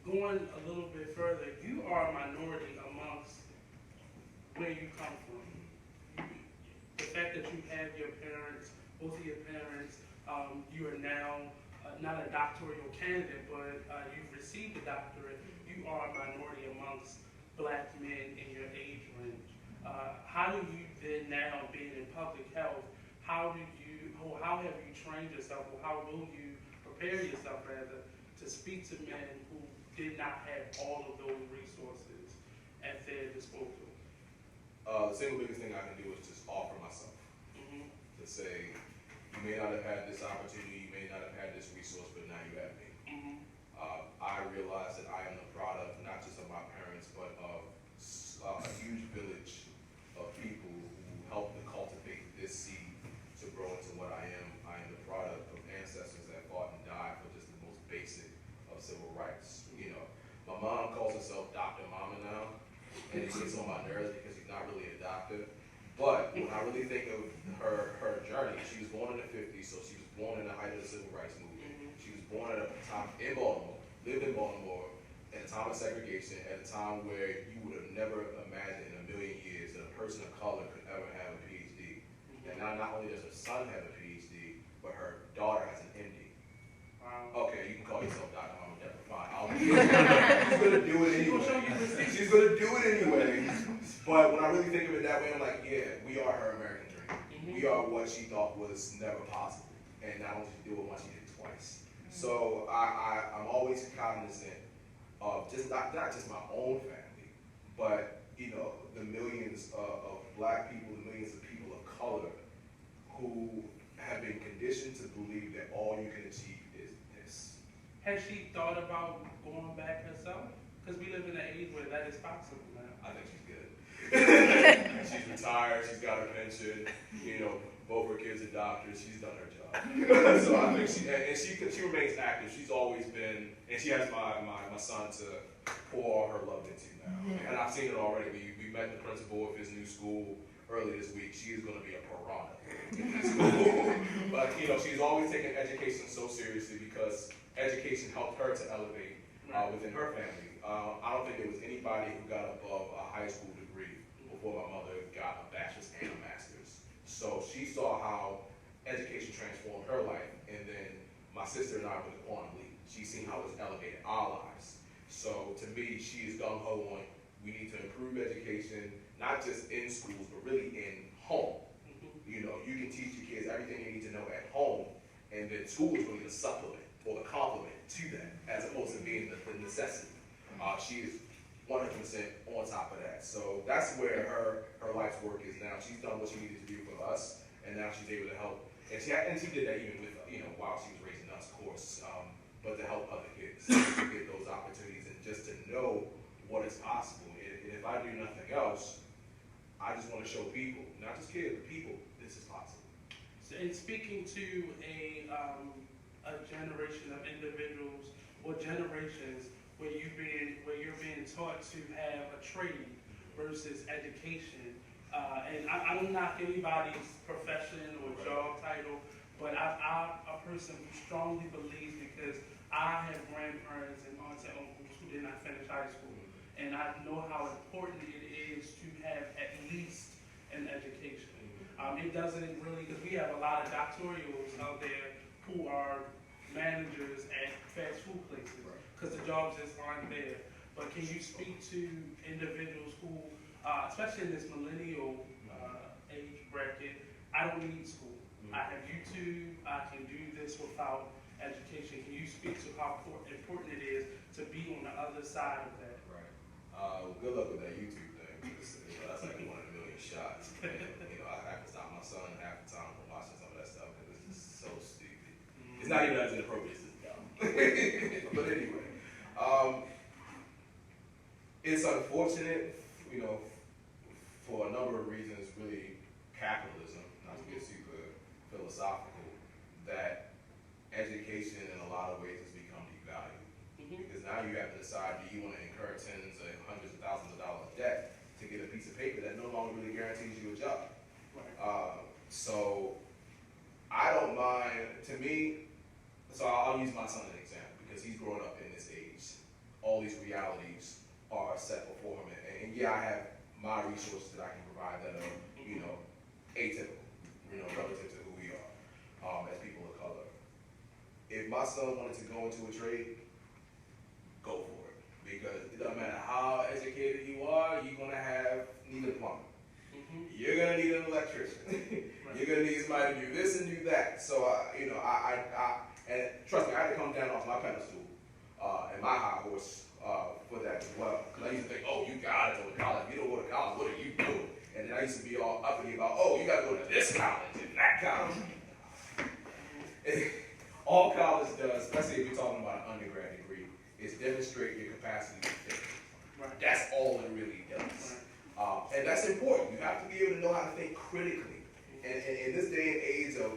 going a little bit further, you are a minority amongst where you come from. The fact that you have your parents, both of your parents, you are now not a doctoral candidate, but you've received a doctorate. You are a minority amongst black men in your age range. How do you then now, being in public health, how have you trained yourself, or how will you prepare yourself rather to speak to men who did not have all of those resources at their disposal? The single biggest thing I can do is just offer myself. To say, you may not have had this opportunity, you may not have had this resource, but now you have me. I realize that I am the product not just of my parents, but of a huge village of people who helped to cultivate this seed and it gets on my nerves because he's not really a doctor. But when I really think of her journey, she was born in the 50s, so she was born in the height of the civil rights movement. She was born at a time in Baltimore, lived in Baltimore, at a time of segregation, at a time where you would have never imagined in a million years that a person of color could ever have a PhD. And now not only does her son have a PhD, but her daughter has an MD. Wow. Okay, you can call yourself Dr. Harmon Decker, fine. She's gonna do it anyway. She's gonna do it anyway. But when I really think of it that way, I'm like, yeah, we are her American dream. We are what she thought was never possible. And not only did she do it once, she did it twice. So I'm always cognizant of just not just my own family, but the millions of black people, the millions of people of color who have been conditioned to believe that all you can achieve is this. Has she thought about going back herself? Because we live in an age where that is possible now. I think she's good. She's retired. She's got her pension. Both her kids are doctors. She's done her job. So I think she remains active. She's always been, and she has my son to pour all her love into now. And I've seen it already. We met the principal of his new school early this week. She is going to be a piranha in that school. But she's always taken education so seriously because education helped her to elevate within her family. I don't think there was anybody who got above a high school degree before my mother got a bachelor's and a master's. So she saw how education transformed her life, and then my sister and I were the quantum leap. She's seen how it's elevated our lives. So to me, she is gung-ho on, we need to improve education, not just in schools, but really in home. You can teach your kids everything they need to know at home, and then school is really the supplement or the complement to that, as opposed to being the necessity. She is 100% on top of that. So that's where her life's work is now. She's done what she needed to do for us, and now she's able to help. And she did that even with, while she was raising us, of course, but to help other kids to get those opportunities and just to know what is possible. And if I do nothing else, I just want to show people, not just kids, but people, this is possible. So, in speaking to a generation of individuals or generations where you're being taught to have a trade versus education, and I don't knock anybody's profession or job title, but I'm a person who strongly believes, because I have grandparents and aunts and uncles who did not finish high school, and I know how important it is to have at least an education. It doesn't really, because we have a lot of doctorals out there who are managers at fast food places, because the jobs just aren't there. But can you speak to individuals who, especially in this millennial age bracket, I don't need school. I have YouTube, I can do this without education. Can you speak to how important it is to be on the other side of that? Right. Good luck with that YouTube thing. That's like 1 in a million shots. And, I have to stop my son half the time from watching some of that stuff because it's just so stupid. It's not even as inappropriate as this dumb. But anyway, it's unfortunate, for a number of reasons, really capitalism, not to get super philosophical, that education in a lot of ways has become devalued. Because now you have to decide, do you want to incur tens or hundreds of thousands of dollars of debt to get a piece of paper that no longer really guarantees you a job? So I don't mind, to me, so I'll use my son as an example because he's growing up in this age. All these realities are set before him. And yeah, I have my resources that I can provide that are, atypical, relative to who we are as people of color. If my son wanted to go into a trade, go for it. Because it doesn't matter how educated you are, you're going to need a plumber. You're going to need an electrician. You're going to need somebody to do this and do that. So, and trust me, I had to come down off my pedestal and my high horse for that as well. Because I used to think, oh, you got to go to college. If you don't go to college, what are you doing? And then I used to be all uppity about, oh, you got to go to this college and that college. All college does, especially if you're talking about an undergrad degree, is demonstrate your capacity to think. That's all it really does. And that's important. You have to be able to know how to think critically. And in this day and age of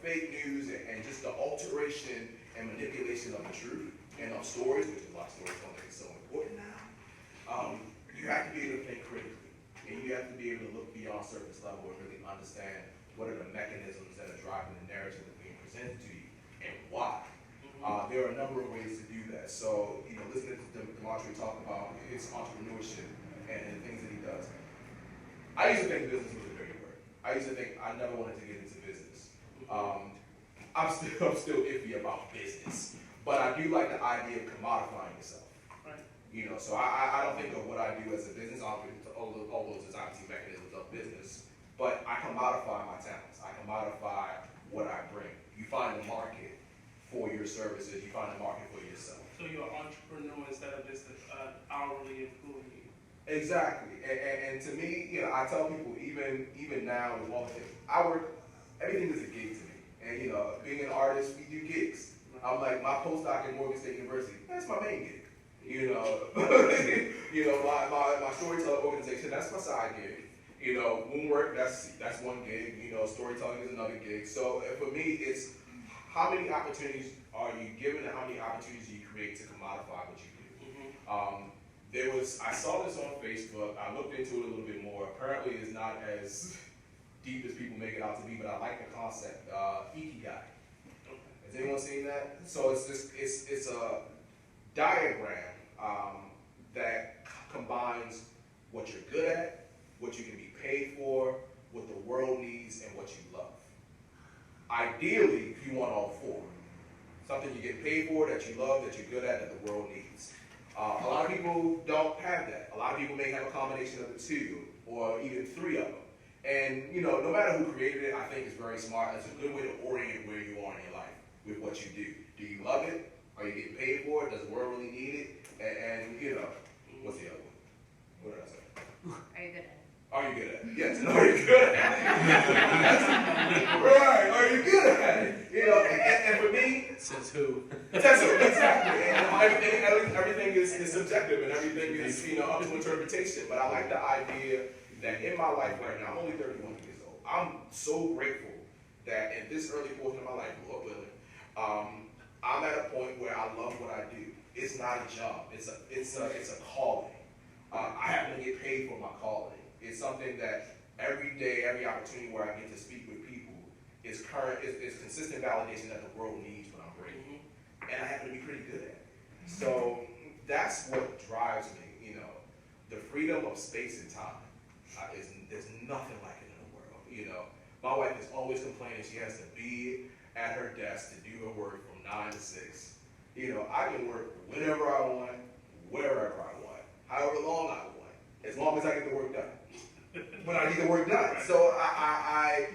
fake news and just the alteration and manipulation of the truth and of stories, which is why stories don't think it's so important now, you have to be able to think So, listening to Demontre talk about his entrepreneurship and things that he does. I used to think business was a dirty word. I used to think I never wanted to get into business. I'm still iffy about business, but I do like the idea of commodifying yourself. Right. So I don't think of what I do as a business operator, although there's obviously mechanisms of business, but I commodify my talents. I commodify what I bring. You find a market for your services. You find a market for yourself. So you're an entrepreneur instead of just an hourly employee. Exactly, and to me, I tell people even now with all the things I work, everything is a gig to me. And being an artist, we do gigs. I'm like my postdoc at Morgan State University. That's my main gig. My storytelling organization. That's my side gig. Moonwork. That's one gig. Storytelling is another gig. So for me, it's how many opportunities are you given, and how many opportunities do you create to commodify what you do. I saw this on Facebook. I looked into it a little bit more. Apparently, it's not as deep as people make it out to be, but I like the concept. Ikigai. Has anyone seen that? So it's a diagram that combines what you're good at, what you can be paid for, what the world needs, and what you love. Ideally, you want all four. Something you get paid for, that you love, that you're good at, that the world needs. A lot of people don't have that. A lot of people may have a combination of the two, or even three of them. And, no matter who created it, I think it's very smart. It's a good way to orient where you are in your life with what you do. Do you love it? Are you getting paid for it? Does the world really need it? And what's the other one? What did I say? Are you good at it? Are you good at it? Yes, are you good at it? Right, are you good at it? And for me, Says who? exactly. And everything is subjective, and everything is up to interpretation. But I like the idea that in my life right now, I'm only 31 years old. I'm so grateful that in this early portion of my life, Lord willing, I'm at a point where I love what I do. It's not a job. It's a calling. I happen to get paid for my calling. It's something that every day, every opportunity where I get to speak with people is consistent validation that the world needs what I'm bringing. And I happen to be pretty good at it. So that's what drives me, the freedom of space and time. There's nothing like it in the world. My wife is always complaining she has to be at her desk to do her work from 9 to 6. I can work whenever I want, wherever I want, however long I want, as long as I get the work done. When I need the work done. So I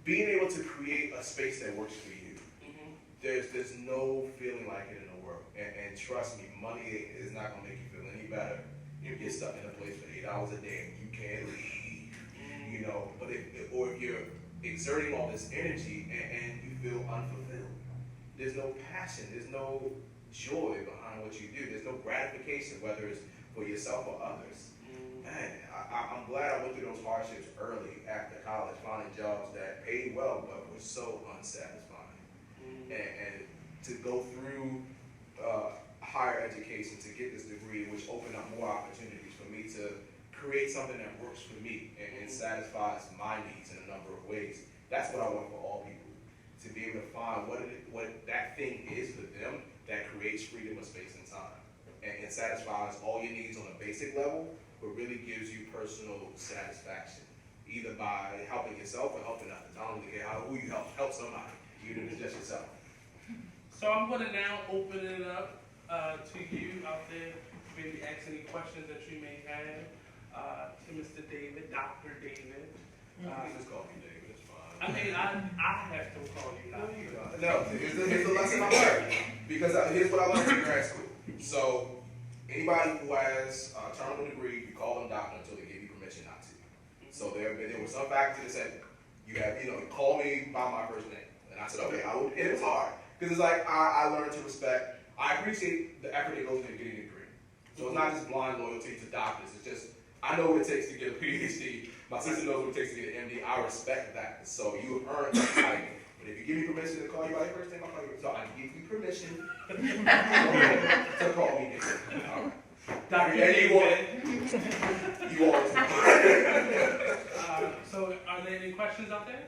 being able to create a space that works for you, there's no feeling like it in the world. And trust me, money is not going to make you feel any better. You get stuck in a place for 8 hours a day and you can't leave, but if you're exerting all this energy and you feel unfulfilled, there's no passion, there's no joy behind what you do, there's no gratification, whether it's for yourself or others. Man, I'm glad I went through those hardships early after college, finding jobs that paid well but were so unsatisfying. And to go through higher education to get this degree, which opened up more opportunities for me to create something that works for me and satisfies my needs in a number of ways. That's what I want for all people, to be able to find what that thing is for them that creates freedom of space and time and satisfies all your needs on a basic level, but really gives you personal satisfaction, either by helping yourself or helping others. I don't really care who you help somebody, even if it's just yourself. So I'm going to now open it up to you out there, maybe ask any questions that you may have to Mr. David, Dr. David. You just call me David, it's fine. I mean, I have to call you Dr. No, here's the lesson I learned. Because here's what I learned in grad school. So anybody who has a terminal degree, you call them doctor until they give you permission not to. So there was some faculty that said, call me by my first name. And I said, okay, I will. And it was hard. Because it's like I learned to respect. I appreciate the effort that goes into getting a degree. So it's not just blind loyalty to doctors. It's just, I know what it takes to get a PhD. My sister knows what it takes to get an MD. I respect that. So you have earned that title. But if you give me permission to call you by your first name, I'll call you. So I give you permission to call me David. All right. Dr. David. You always So are there any questions out there?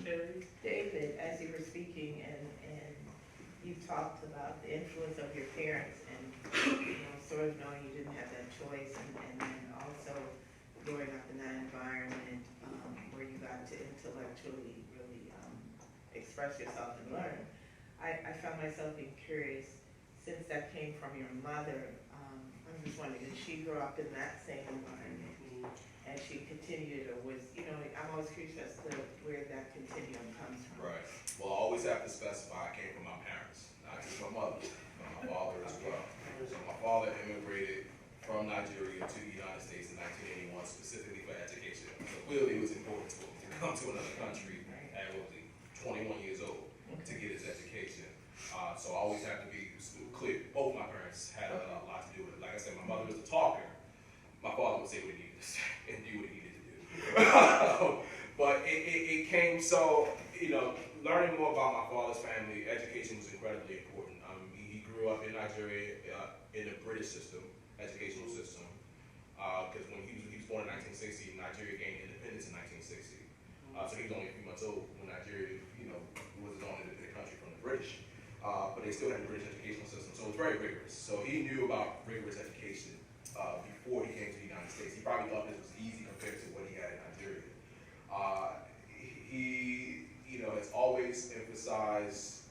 Sherry? David, as you were speaking and you talked about the influence of your parents and, sort of knowing you didn't have that choice and then also growing up in that environment, where you got to intellectually really, express yourself and learn. I found myself being curious, since that came from your mother, I'm just wondering, did she grow up in that same environment? And she continued, or was, I'm always curious as to where that continuum comes from. Right. Well, I always have to specify I came from my parents, not just my mother, but my father as well. So my father immigrated from Nigeria to the United States in 1981, specifically for education. So clearly it was important to him to come to another country at 21 years old to get his education. So I always have to be clear. Both my parents had a lot to do with it. Like I said, my mother was a talker. My father would say what he needed to say and do what he needed to do. But it came so, learning more about my father's family, education was incredibly important. He grew up in Nigeria in the British system, educational system, because when he was born in 1960, Nigeria gained independence in 1960. So he was only a few months old when Nigeria, was its own independent country from the British. But they still had the British educational system, so it was very rigorous. So he knew about rigorous education before he came to the United States. He probably thought this was easy compared to what he had in Nigeria. He, has always emphasized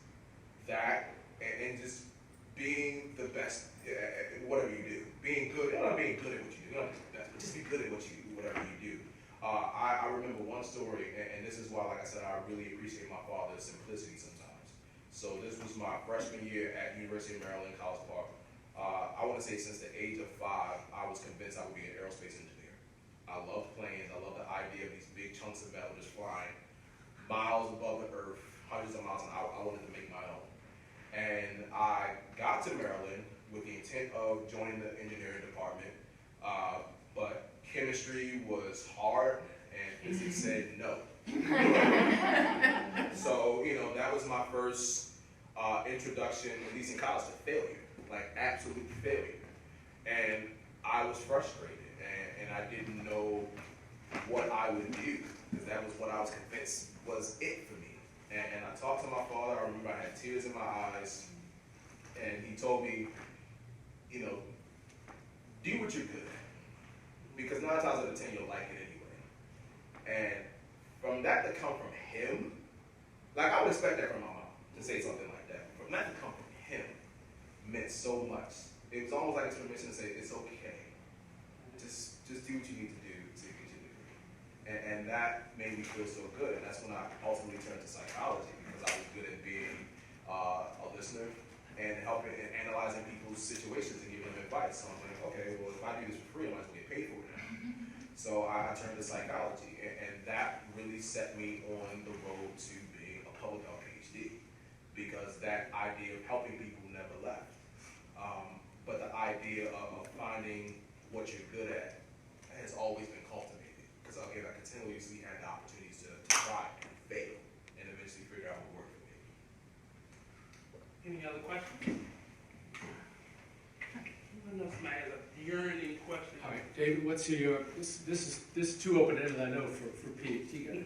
that and just being the best at whatever you do. Being good, not being good at what you do, not just the best, but just be good at whatever you do. I remember one story, and this is why, like I said, I really appreciate my father's simplicity sometimes. So this was my freshman year at University of Maryland, College Park. I want to say since the age of 5, I was convinced I would be an aerospace engineer. I loved planes. I loved the idea of these big chunks of metal just flying miles above the earth, hundreds of miles an hour. I wanted to make my own. And I got to Maryland with the intent of joining the engineering department, but chemistry was hard and physics said no. So, that was my first introduction, at least in college, to failure, like absolute failure. And I was frustrated and I didn't know what I would do, because that was what I was convinced was it for me. And I talked to my father. I remember I had tears in my eyes, and he told me, do what you're good at, because 9 times out of 10 you'll like it anyway. And from that to come from him, like I would expect that from my mom to say something like that. From that to come from him meant so much. It was almost like his permission to say, it's okay. Just do what you need to do to get your degree. And that made me feel so good. And that's when I ultimately turned to psychology, because I was good at being a listener and helping and analyzing people's situations and giving them advice. So I'm like, okay, well, if I do this for free, I might as well get paid for it now. So I turned to psychology, and that really set me on the road to being a public health PhD, because that idea of helping people never left. But the idea of finding what you're good at has always been cultivated, because again, I continuously had the opportunities to try and fail and eventually figure out what worked for me. Any other questions? I know somebody has a yearning question. All right, David, what's your, this is too open-ended, I know, for PhD guys.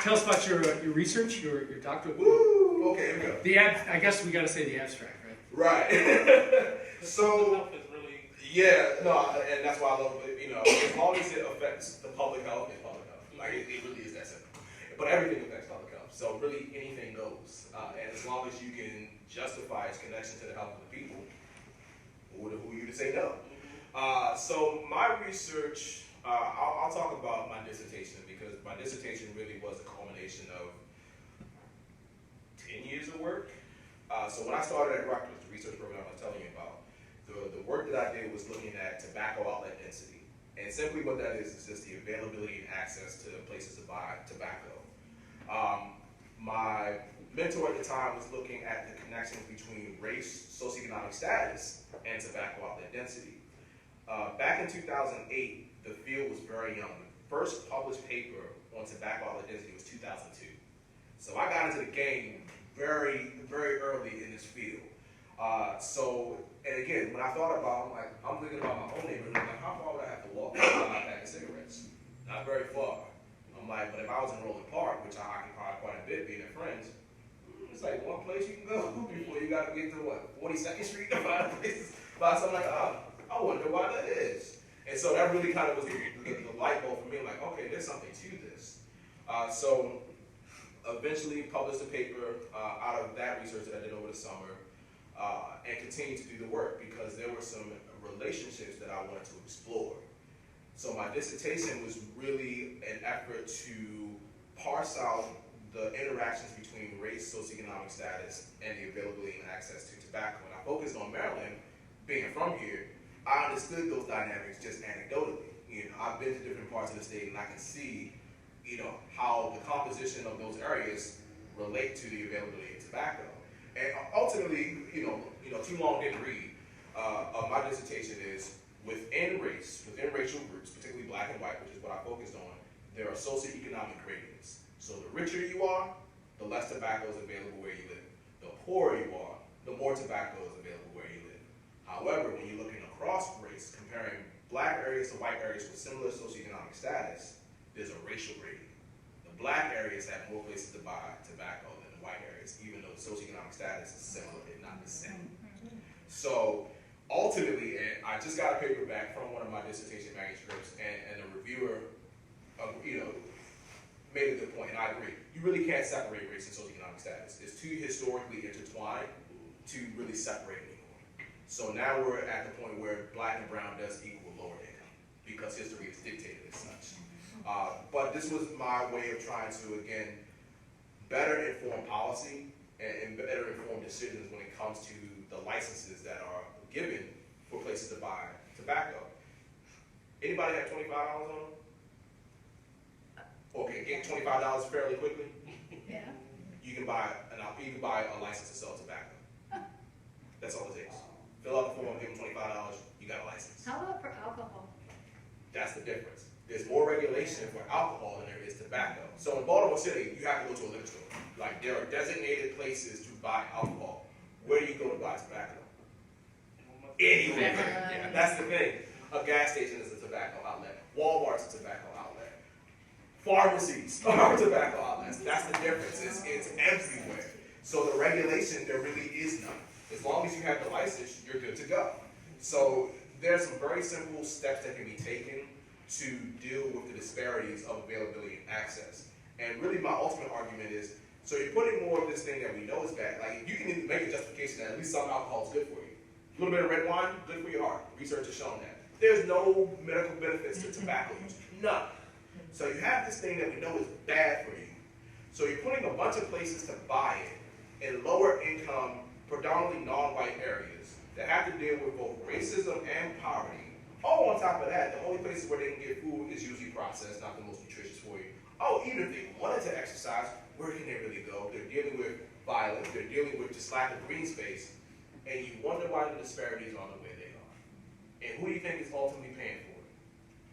Tell us about your research, your doctorate. Woo! Okay, here we go. I guess we got to say the abstract, right? Right. So, Health is really, yeah, no, and that's why I love it. As long as it affects the public health, it's public health. Like, it really is that simple. But everything affects public health. So really anything goes. And as long as you can justify its connection to the health of the people, who are you to say no? So my research, I'll talk about my dissertation, because my dissertation really was a culmination of 10 years of work. So when I started at Rutgers, the research program I was telling you about, the work that I did was looking at tobacco outlet density. And simply what that is just the availability and access to places to buy tobacco. My mentor at the time was looking at the connections between race, socioeconomic status, and tobacco outlet density. Back in 2008, the field was very young. The first published paper on tobacco outlet density was 2002. So I got into the game very, very early in this field. And again, when I thought about it, I'm thinking about my own neighborhood. I'm like, how far would I have to walk to buy my pack of cigarettes? Not very far. I'm like, but if I was in Roland Park, which I occupy quite a bit being at Friends, it's It's like one place you can go before you got to get to what, 42nd Street to find a place. But I'm like, oh, I wonder why that is. And so that really kind of was the light bulb for me. I'm like, okay, there's something to this. So eventually published a paper out of that research that I did over the summer and continued to do the work because there were some relationships that I wanted to explore. So my dissertation was really an effort to parse out the interactions between race, socioeconomic status, and the availability and access to tobacco. And I focused on Maryland, being from here. I understood those dynamics just anecdotally. I've been to different parts of the state and I can see, how the composition of those areas relate to the availability of tobacco. And ultimately, too long didn't read. My dissertation is within racial groups, particularly black and white, which is what I focused on, there are socioeconomic gradients. So the richer you are, the less tobacco is available where you live. The poorer you are, the more tobacco is available where you live. However, when you're looking across race, comparing black areas to white areas with similar socioeconomic status, there's a racial gradient. The black areas have more places to buy tobacco than the white areas, even though the socioeconomic status is similar, if not the same. So ultimately, and I just got a paper back from one of my dissertation manuscripts, and the reviewer, made a good point, and I agree. You really can't separate race and socioeconomic status. It's too historically intertwined to really separate anymore. So now we're at the point where black and brown does equal lower income because history is dictated as such. But this was my way of trying to, again, better inform policy and better inform decisions when it comes to the licenses that are given for places to buy tobacco. Anybody have $25 on them? Okay, get $25 fairly quickly. Yeah. You can buy a license to sell tobacco. That's all it takes. Fill out the form, give them $25, you got a license. How about for alcohol? That's the difference. There's more regulation for alcohol than there is tobacco. So in Baltimore City, you have to go to a liquor store. Like there are designated places to buy alcohol. Where do you go to buy tobacco? Anywhere. Yeah, that's the thing. A gas station is a tobacco outlet. Walmart's a tobacco outlet. Pharmacies are tobacco outlets. That's the difference. It's everywhere. So the regulation, there really is none. As long as you have the license, you're good to go. So there's some very simple steps that can be taken to deal with the disparities of availability and access. And really my ultimate argument is, so you're putting more of this thing that we know is bad. Like you can even make a justification that at least some alcohol is good for you. A little bit of red wine, good for your heart. Research has shown that. There's no medical benefits to tobacco use, none. So you have this thing that we know is bad for you. So you're putting a bunch of places to buy it in lower income, predominantly non-white areas that have to deal with both racism and poverty. Oh, on top of that, the only places where they can get food is usually processed, not the most nutritious for you. Oh, even if they wanted to exercise, where can they really go? They're dealing with violence, they're dealing with just lack of green space, and you wonder why the disparities are the way they are. And who do you think is ultimately paying for it?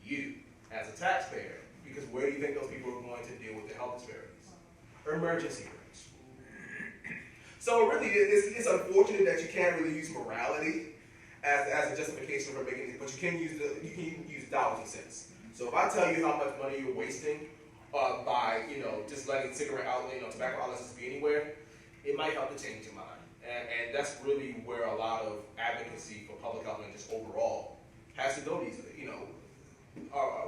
You, as a taxpayer, because where do you think those people are going to deal with the health disparities? Emergency rooms. So really, it's unfortunate that you can't really use morality as a justification for making it, but you can use dollars and cents. So if I tell you how much money you're wasting by just letting tobacco outlets just be anywhere, it might help to change your mind. And that's really where a lot of advocacy for public health and just overall has to go these days.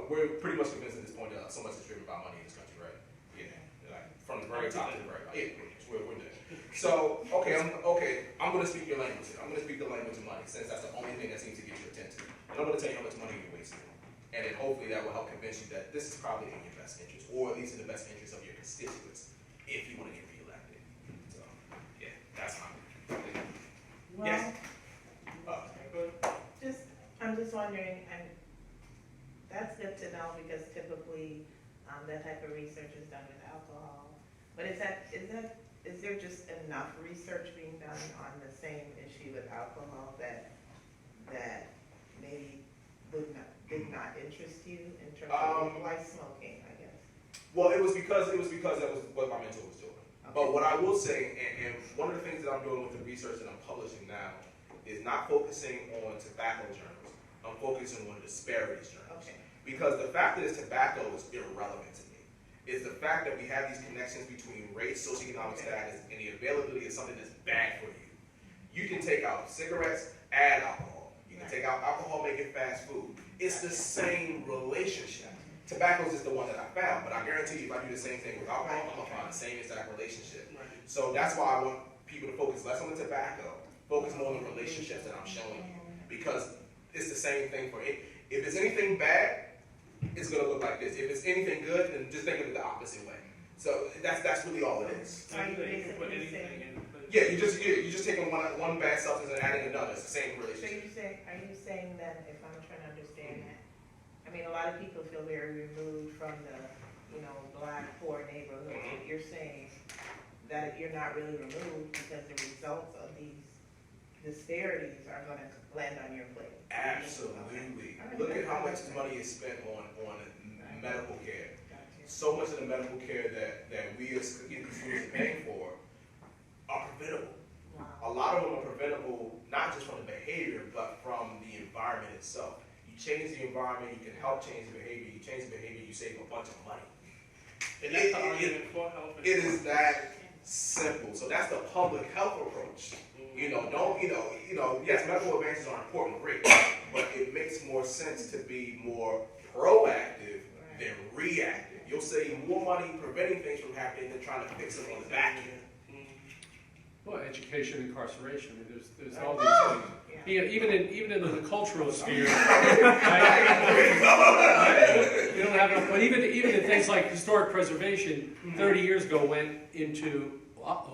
We're pretty much convinced at this point that so much is driven by money in this country, right? Yeah, like from the very top to the very bottom. Yeah, we're there. So, I'm going to speak your language here. I'm going to speak the language of money, since that's the only thing that seems to get your attention. And I'm going to tell you how much money you're wasting. And then hopefully that will help convince you that this is probably in your best interest, or at least in the best interest of your constituents, if you want to get reelected. So, yeah, that's my Well, yes. I'm just wondering, and that's good to know because typically that type of research is done with alcohol. But is there just enough research being done on the same issue with alcohol that maybe did not interest you in terms of like smoking, I guess? Well, it was because that was what my mentor was doing. Okay. But what I will say, and one of the things that I'm doing with the research that I'm publishing now is not focusing on tobacco journals. I'm focusing on disparities journals. Okay. Because the fact that it's tobacco is irrelevant to me. is the fact that we have these connections between race, socioeconomic status, and the availability of something that's bad for you. You can take out cigarettes, add alcohol. You can take out alcohol, make it fast food. It's the same relationship. Tobacco is the one that I found, but I guarantee you if I do the same thing with alcohol, I'm gonna find the same exact relationship. So that's why I want people to focus less on the tobacco, focus more on the relationships that I'm showing you. Because it's the same thing for it. If it's anything bad, it's gonna look like this. If it's anything good, then just think of it the opposite way. So that's really all it is. Are you You can put basically anything saying, in. Yeah, you're just taking one bad substance and adding another. It's the same so relationship. are you saying that, if I'm trying to understand that, I mean, a lot of people feel very removed from the, black, poor neighborhoods, but you're saying that you're not really removed because the results of these disparities are gonna land on your plate. Absolutely. All right. Look at how much money is spent on medical care. So much of the medical care that we as consumers are paying for are preventable. A lot of them are preventable not just from the behavior, but from the environment itself. You change the environment, you can help change the behavior. You change the behavior, you save a bunch of money. And that's the argument for health. It is that simple. So that's the public health approach. Yes, medical advances are important, great, but it makes more sense to be more proactive than reactive. You'll save more money preventing things from happening than trying to fix them on the back end. Well, education, incarceration, I mean, there's all these things. Yeah. Even in the cultural sphere, right? You don't have enough, but even in things like historic preservation, 30 years ago went into,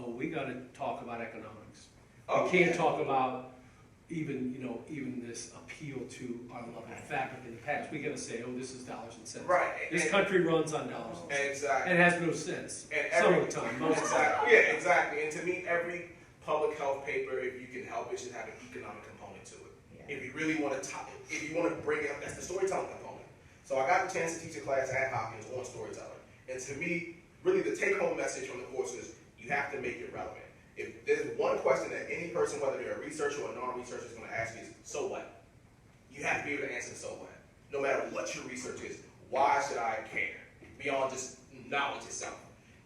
we gotta talk about economics. We can't talk about even this appeal to our love of fabric in the past. We gotta say, this is dollars and cents. Right. This country runs on dollars and cents. Exactly. And it has no sense. And Some of the time, most of the time. Exactly. Yeah, exactly. And to me, every public health paper, if you can help it, should have an economic component to it. Yeah. If you really want to bring it up, that's the storytelling component. So I got the chance to teach a class at Hopkins on storytelling. And to me, really the take-home message from the course is you have to make it relevant. If there's one question that any person, whether they're a researcher or a non-researcher, is going to ask you is, so what? You have to be able to answer the so what. No matter what your research is, why should I care? Beyond just knowledge itself.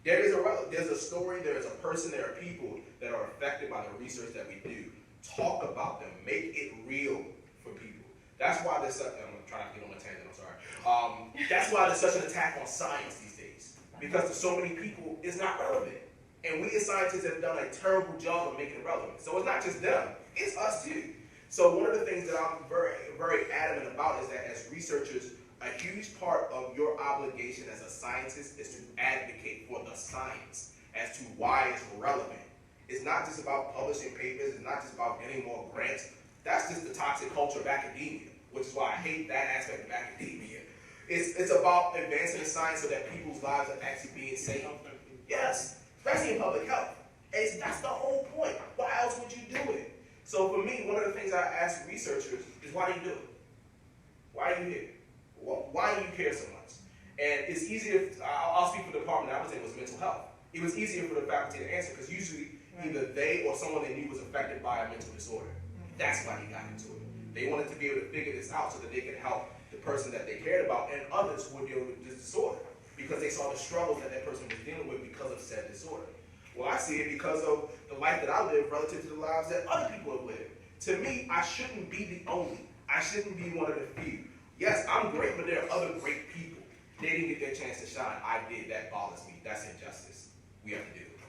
There's a story, there's a person, there are people that are affected by the research that we do. Talk about them, make it real for people. That's why there's such, I'm trying to get on a tangent, I'm sorry. That's why there's such an attack on science these days. Because to so many people, it's not relevant. And we as scientists have done a terrible job of making it relevant. So it's not just them, it's us too. So one of the things that I'm very, very adamant about is that as researchers, a huge part of your obligation as a scientist is to advocate for the science as to why it's relevant. It's not just about publishing papers, it's not just about getting more grants. That's just the toxic culture of academia, which is why I hate that aspect of academia. It's about advancing the science so that people's lives are actually being saved. Yes, especially in public health. That's the whole point. Why else would you do it? So for me, one of the things I ask researchers is, why do you do it? Why are you here? Why do you care so much? And it's easier, I'll speak for the department I was in, was mental health. It was easier for the faculty to answer because usually either they or someone they knew was affected by a mental disorder. That's why they got into it. They wanted to be able to figure this out so that they could help the person that they cared about and others who were dealing with this disorder because they saw the struggles that person was dealing with because of said disorder. Well, I see it because of the life that I live relative to the lives that other people have lived. To me, I shouldn't be the only. I shouldn't be one of the few. Yes, I'm great, but there are other great people. They didn't get their chance to shine. I did. That bothers me. That's injustice. We have to deal with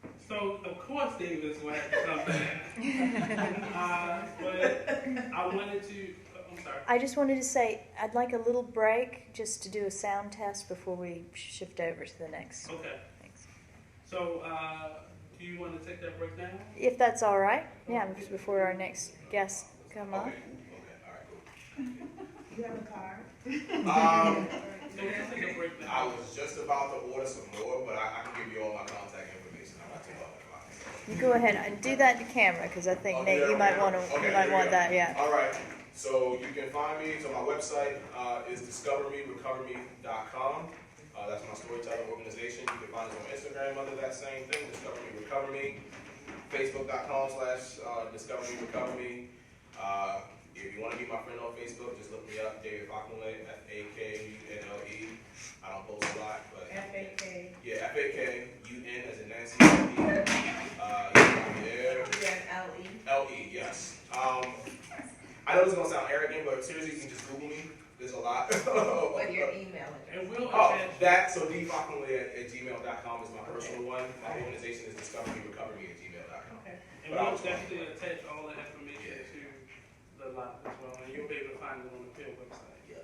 it. So, of course, Davis will have to come back. But I wanted to, I'm sorry. I just wanted to say, I'd like a little break just to do a sound test before we shift over to the next. Okay. Thanks. So, do you want to take that break now? If that's all right. Yeah, before our next guests come on. Okay, all right, cool. You have a card? So we can take a break now. I was just about to order some more, but I can give you all my contact information. I'm not too bothered about it. You go ahead and do that to camera because I think Nate, you might want to. Okay, You might here we want go. that. Yeah. All right. So you can find me. So my website is discovermerecoverme.com. That's my storytelling organization. You can find us on Instagram under that same thing, Discover Me Recover Me. Facebook.com/DiscoverMeRecoverMe. If you want to be my friend on Facebook, just look me up, David Fakunle, Fakunle. I don't post a lot, but Yeah, FAKUN as in Nancy. Yeah, E-N-L-E. L-E, yes. I know this is gonna sound arrogant, but seriously, you can just Google me. There's a lot. What your email address? And we'll Oh, attach. that, so dfalconley@gmail.com is my personal one. My organization is discoveryrecovery@gmail.com. Okay. And we'll definitely attach all the information to the lot as well, and you'll be able to find it on the field website. Yeah.